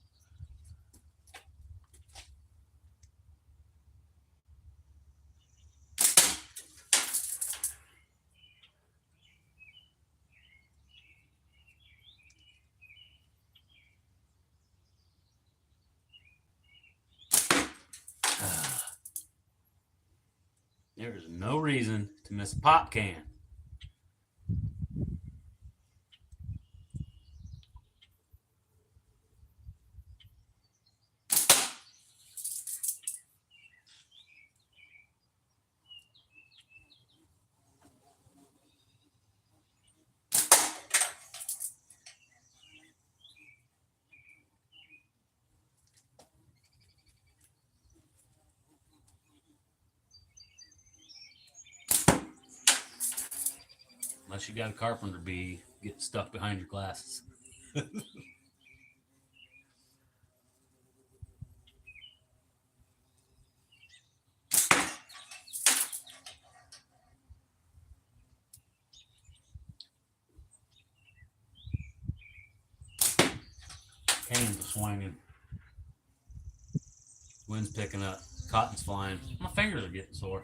There's no reason to miss a pop can. Unless you got a carpenter bee getting stuck behind your glasses. Canes are swinging. Wind's picking up. Cotton's flying. My fingers are getting sore.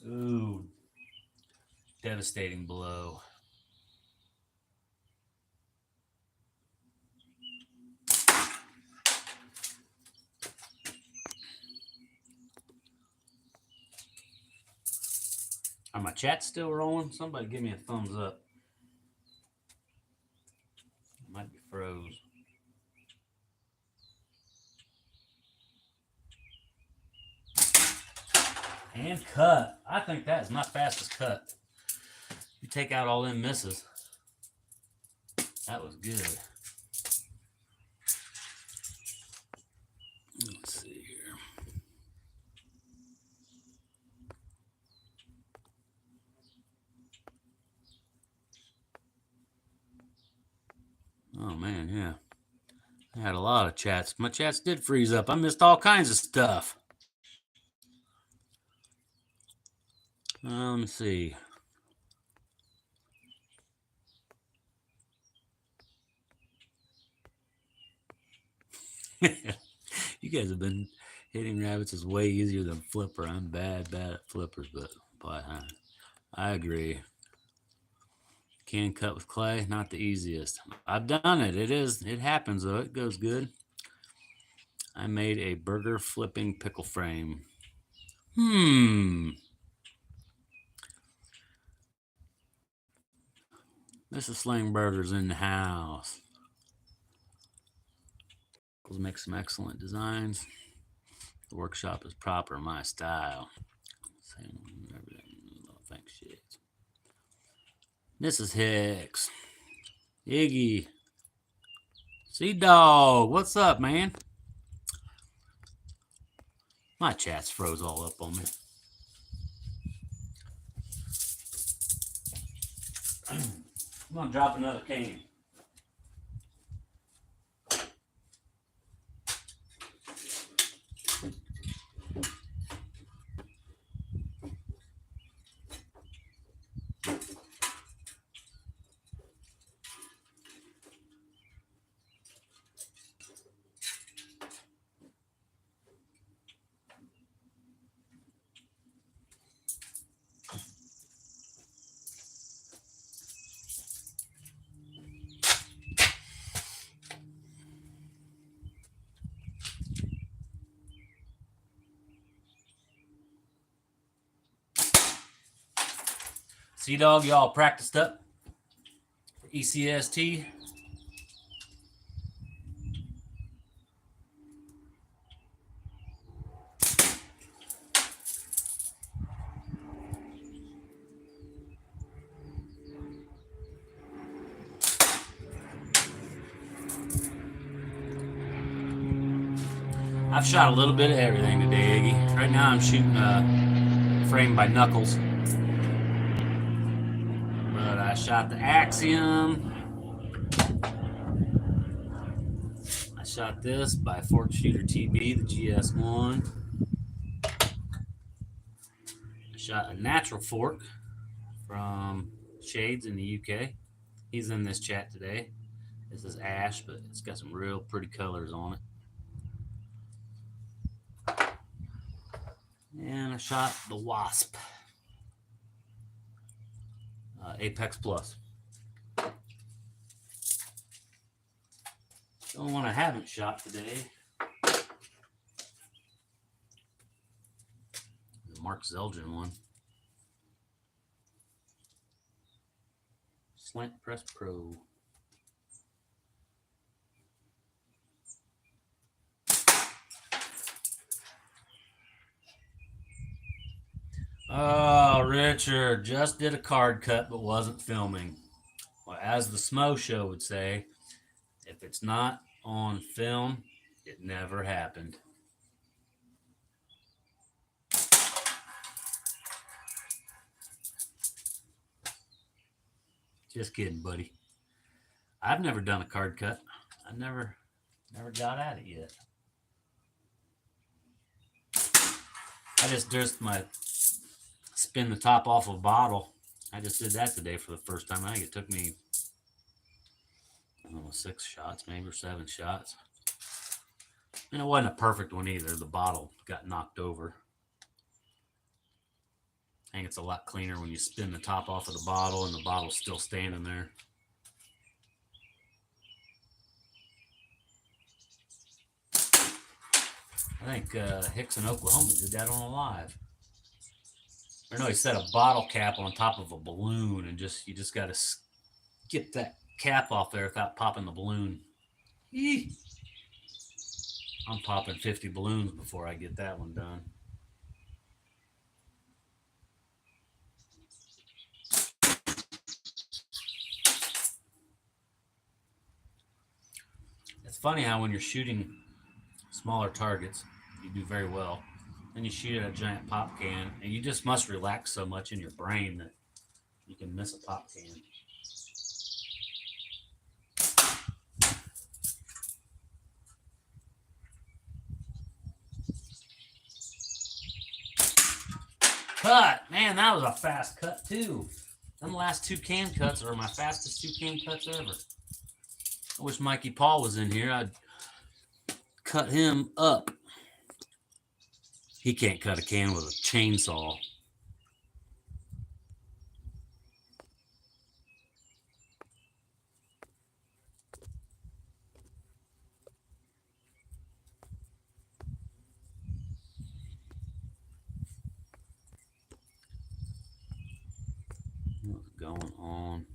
Ooh, devastating blow. Are my chats still rolling? Somebody give me a thumbs up. Pros. And cut. I think that is my fastest cut. You take out all them misses. That was good. Let's see here. Oh man, yeah. I had a lot of chats. My chats did freeze up. I missed all kinds of stuff. Let me see. You guys have been hitting rabbits is way easier than flipper. I'm bad at flippers, but I agree. Can cut with clay, not the easiest. I've done it. It happens though. It goes good. I made a burger flipping pickle frame. This is SlingBurger's in the house. Make some excellent designs. The workshop is proper, my style. Thanks, shit. This is Hicks. Iggy. Sea Dog. What's up, man? My chat's froze all up on me. I'm gonna drop another cane. Sea Dog, y'all practiced up for ECST. I've shot a little bit of everything today, Iggy. Right now I'm shooting frame by Knuckles. But I shot the Axiom. I shot this by Fork Shooter TB, the GS1. I shot a natural fork from Shades in the UK. He's in this chat today. This is Ash, but it's got some real pretty colors on it. And I shot the Wasp. Apex Plus. The only one I haven't shot today. The Mark Zelgin one. Slant Press Pro. Oh, Richard, just did a card cut but wasn't filming. Well, as the Smo Show would say, if it's not on film, it never happened. Just kidding, buddy. I've never done a card cut. I never got at it yet. I just my spin the top off of a bottle. I just did that today for the first time. I think it took me, I don't know, 6 shots maybe, or 7 shots. And it wasn't a perfect one either. The bottle got knocked over. I think it's a lot cleaner when you spin the top off of the bottle and the bottle's still standing there. I think Hicks in Oklahoma did that on a live. Or no, he set a bottle cap on top of a balloon and you just got to get that cap off there without popping the balloon. Eee. I'm popping 50 balloons before I get that one done. It's funny how when you're shooting smaller targets, you do very well. Then you shoot at a giant pop can, and you just must relax so much in your brain that you can miss a pop can. Cut! Man, that was a fast cut too. Them last two can cuts are my fastest two can cuts ever. I wish Mikey Paul was in here. I'd cut him up. He can't cut a can with a chainsaw. What's going on?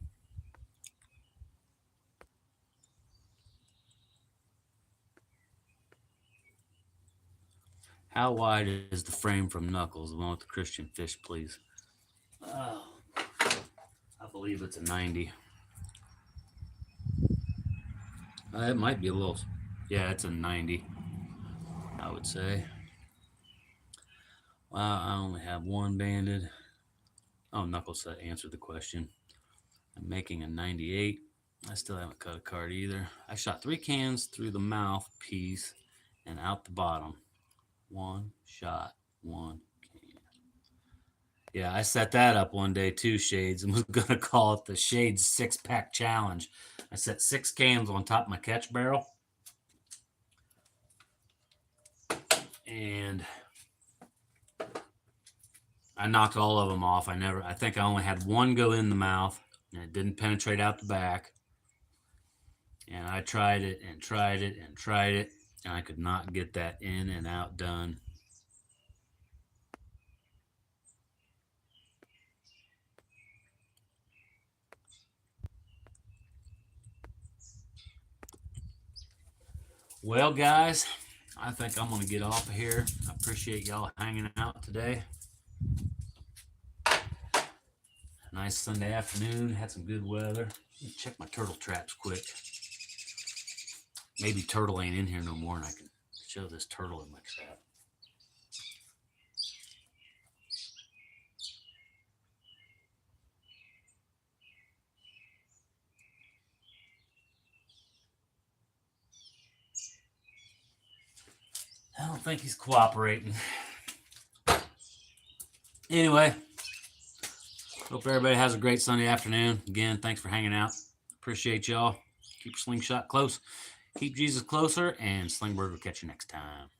How wide is the frame from Knuckles? The one with the Christian fish, please. Oh, I believe it's a 90. It might be a little. Yeah, it's a 90, I would say. Wow, I only have one banded. Oh, Knuckles answered the question. I'm making a 98. I still haven't cut a card either. I shot 3 cans through the mouthpiece and out the bottom. One shot, one can. Yeah, I set that up one day too, Shades, and was going to call it the Shades 6-pack challenge. I set 6 cans on top of my catch barrel. And I knocked all of them off. I think I only had one go in the mouth, and it didn't penetrate out the back. And I tried it and tried it and tried it, and I could not get that in and out done. Well, guys, I think I'm going to get off of here. I appreciate y'all hanging out today. Nice Sunday afternoon. Had some good weather. Let me check my turtle traps quick. Maybe turtle ain't in here no more, and I can show this turtle in my trap. I don't think he's cooperating. Anyway, hope everybody has a great Sunday afternoon. Again, thanks for hanging out. Appreciate y'all. Keep your slingshot close. Keep Jesus closer, and SlingBurger will catch you next time.